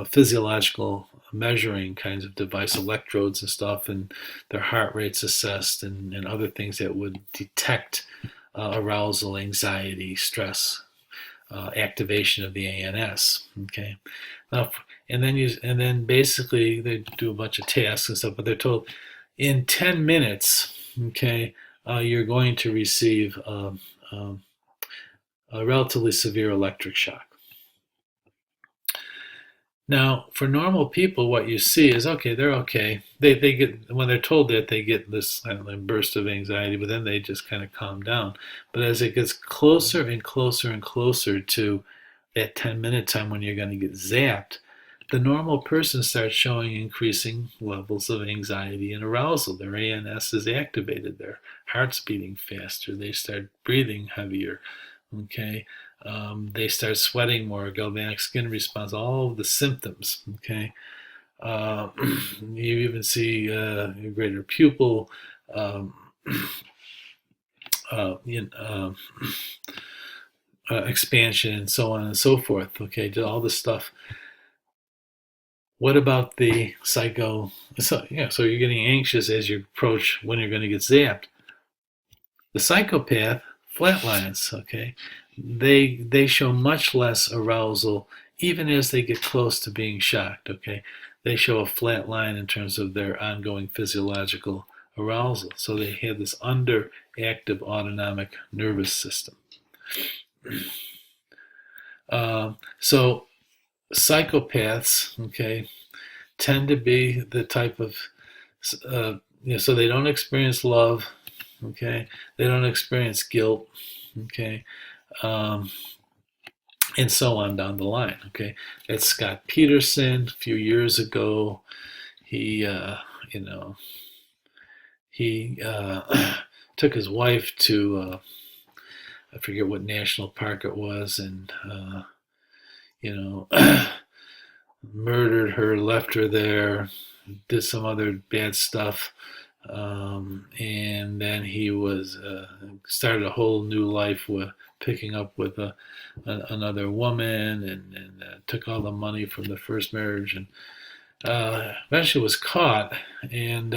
physiological measuring kinds of device, electrodes and stuff, and their heart rates assessed, and other things that would detect arousal, anxiety, stress, activation of the ANS. Okay, now, and then basically they do a bunch of tasks and stuff, but they're told in 10 minutes, okay, you're going to receive a relatively severe electric shock. Now, for normal people, what you see is okay. They're okay. They get, when they're told that, they get this, I don't know, burst of anxiety, but then they just kind of calm down. But as it gets closer and closer and closer to that 10-minute time when you're going to get zapped, the normal person starts showing increasing levels of anxiety and arousal. Their ANS is activated. Their heart's beating faster. They start breathing heavier. Okay, they start sweating more, galvanic skin response, all of the symptoms. Okay, you even see greater pupil um, expansion, and so on and so forth. Okay, all this stuff. What about the psycho? So you're getting anxious as you approach when you're going to get zapped. The psychopath flatlines. Okay, they show much less arousal even as they get close to being shocked. Okay, they show a flat line in terms of their ongoing physiological arousal. So they have this underactive autonomic nervous system. So psychopaths, okay, tend to be the type of, so they don't experience love, okay, they don't experience guilt, okay, and so on down the line, okay. It's Scott Peterson a few years ago. He, he took his wife to, I forget what national park it was, and, murdered her, left her there, did some other bad stuff, and then he was started a whole new life with picking up with another woman, and took all the money from the first marriage, and eventually was caught and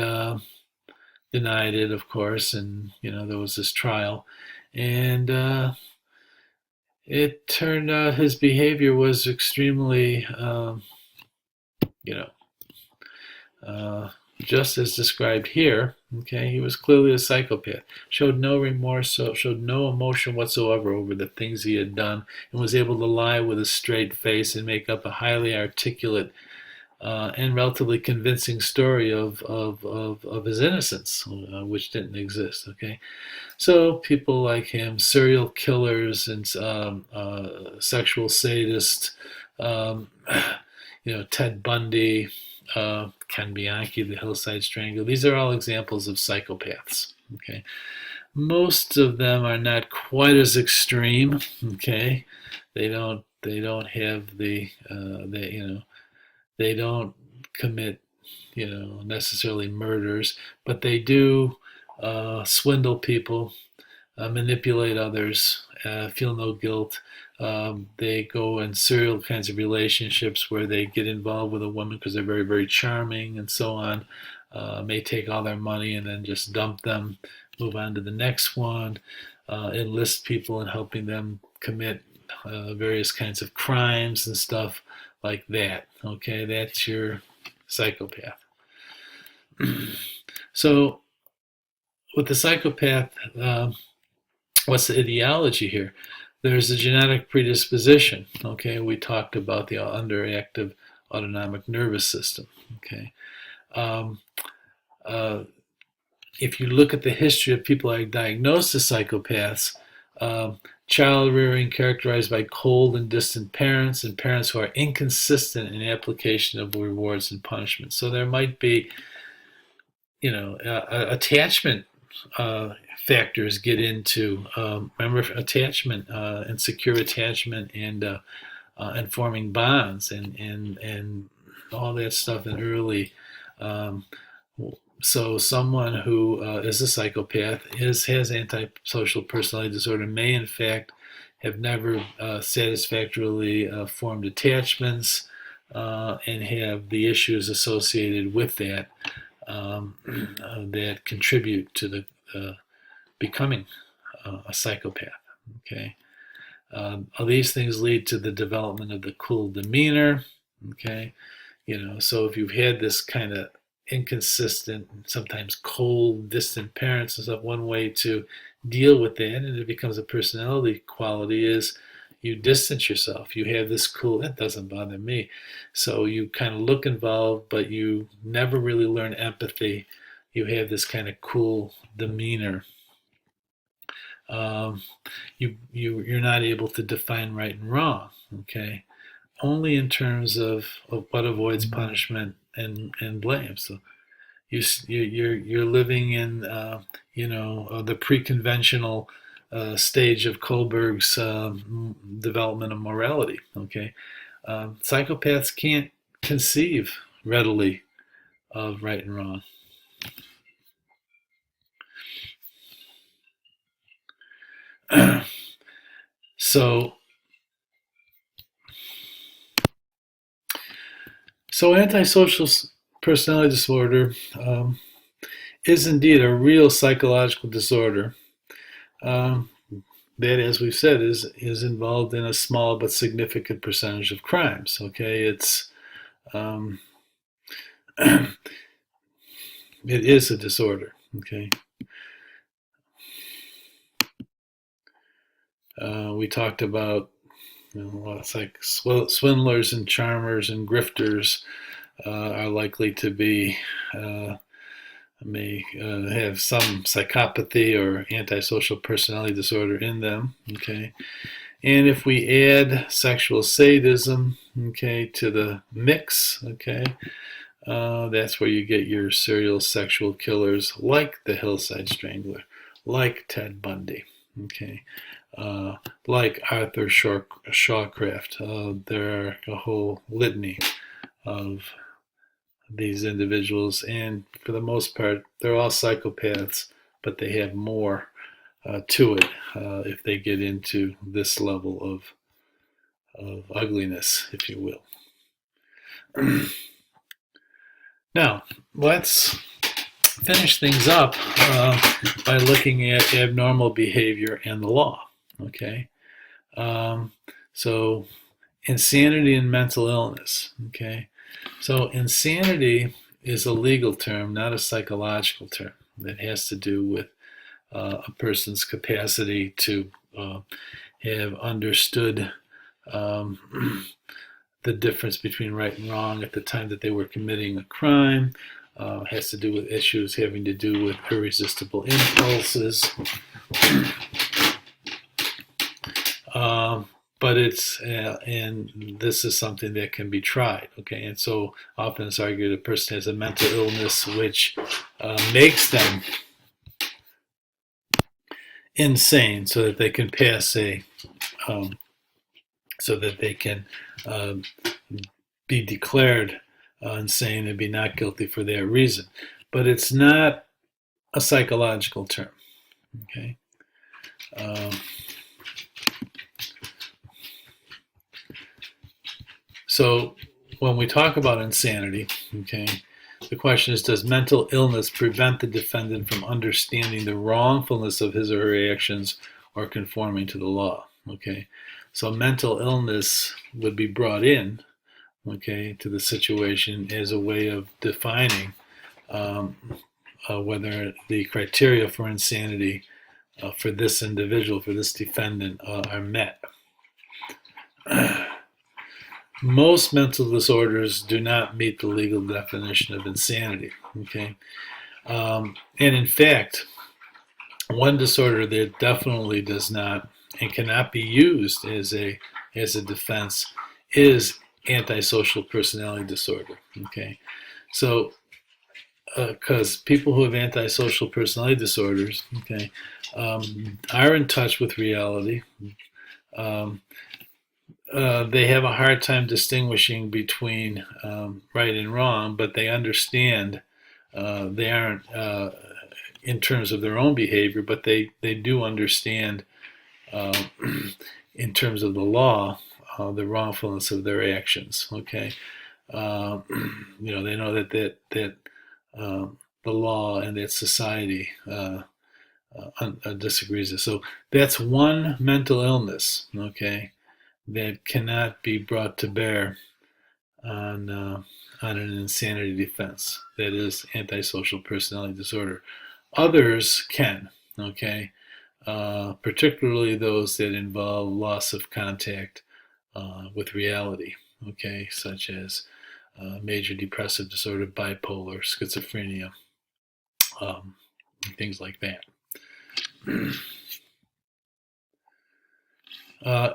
denied it, of course, and there was this trial, and it turned out his behavior was extremely, just as described here. Okay, he was clearly a psychopath. Showed no remorse, showed no emotion whatsoever over the things he had done, and was able to lie with a straight face and make up a highly articulate and relatively convincing story of his innocence, which didn't exist. Okay, so people like him, serial killers and sexual sadists, Ted Bundy, Ken Bianchi, the Hillside Strangler. These are all examples of psychopaths. Okay, most of them are not quite as extreme. Okay, they don't have they don't commit necessarily murders, but they do swindle people, manipulate others, feel no guilt. They go in serial kinds of relationships where they get involved with a woman because they're very, very charming and so on. May take all their money and then just dump them, move on to the next one, enlist people in helping them commit various kinds of crimes and stuff like that. Okay, that's your psychopath. So with the psychopath, what's the etiology here? There's a genetic predisposition. Okay, we talked about the underactive autonomic nervous system. Okay, if you look at the history of people who are diagnosed as psychopaths, child rearing characterized by cold and distant parents, and parents who are inconsistent in application of rewards and punishments. So there might be, attachment factors get into. Remember, attachment and secure attachment and forming bonds and all that stuff in early. Um, so someone who is a psychopath has antisocial personality disorder may in fact have never satisfactorily formed attachments and have the issues associated with that that contribute to the becoming a psychopath. Okay, all these things lead to the development of the cool demeanor. Okay, so if you've had this kind of inconsistent, sometimes cold, distant parents and stuff, one way to deal with that, and it becomes a personality quality, is you distance yourself. You have this cool, that doesn't bother me. So you kind of look involved, but you never really learn empathy. You have this kind of cool demeanor. You're not able to define right and wrong. Okay, only in terms of what avoids punishment and blame. So you're living in the pre-conventional stage of Kohlberg's development of morality. Okay, psychopaths can't conceive readily of right and wrong. So antisocial personality disorder is indeed a real psychological disorder that, as we've said, is involved in a small but significant percentage of crimes. Okay, it is a disorder. Okay. We talked about, it's like swindlers and charmers and grifters are likely to be may have some psychopathy or antisocial personality disorder in them. Okay, and if we add sexual sadism, okay, to the mix, okay, that's where you get your serial sexual killers like the Hillside Strangler, like Ted Bundy. Okay, like Arthur Shawcraft. There are a whole litany of these individuals, and for the most part, they're all psychopaths, but they have more to it if they get into this level of ugliness, if you will. Now, let's finish things up by looking at abnormal behavior and the law. Okay, so insanity and mental illness. Okay, so insanity is a legal term, not a psychological term. That has to do with a person's capacity to have understood the difference between right and wrong at the time that they were committing a crime. Has to do with issues having to do with irresistible impulses. But it's, and this is something that can be tried, okay? And so often it's argued a person has a mental illness which makes them insane so that they can pass so that they can be declared insane and be not guilty for that reason. But it's not a psychological term, okay? So when we talk about insanity, okay, the question is, does mental illness prevent the defendant from understanding the wrongfulness of his or her actions or conforming to the law? Okay, so mental illness would be brought in, okay, to the situation as a way of defining whether the criteria for insanity for this individual, for this defendant, are met. Most mental disorders do not meet the legal definition of insanity. Okay, and in fact, one disorder that definitely does not and cannot be used as a defense is antisocial personality disorder. Okay, so because people who have antisocial personality disorders, okay, are in touch with reality. Um, they have a hard time distinguishing between right and wrong, but they understand. They aren't in terms of their own behavior, but they do understand uh, in terms of the law the wrongfulness of their actions. Okay, uh, they know that the law and that society disagrees. So that's one mental illness. Okay, that cannot be brought to bear on an insanity defense. That is antisocial personality disorder. Others can. Okay, particularly those that involve loss of contact with reality. Okay, such as major depressive disorder, bipolar, schizophrenia, um, things like that. Uh,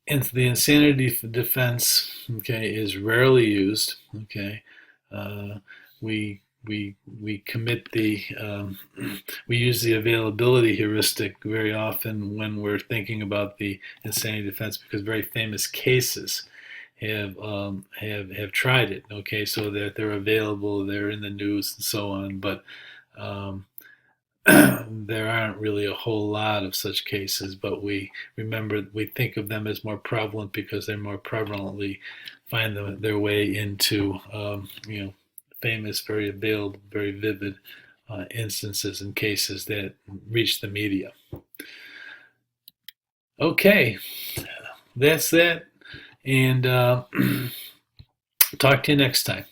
and the insanity defense, okay, is rarely used. Okay, uh, we we commit the we use the availability heuristic very often when we're thinking about the insanity defense because very famous cases have tried it. Okay, so that they're available, they're in the news and so on, but um, there aren't really a whole lot of such cases, but we think of them as more prevalent because they more prevalently find their way into famous, very available, very vivid instances and cases that reach the media. Okay, that's that, and talk to you next time.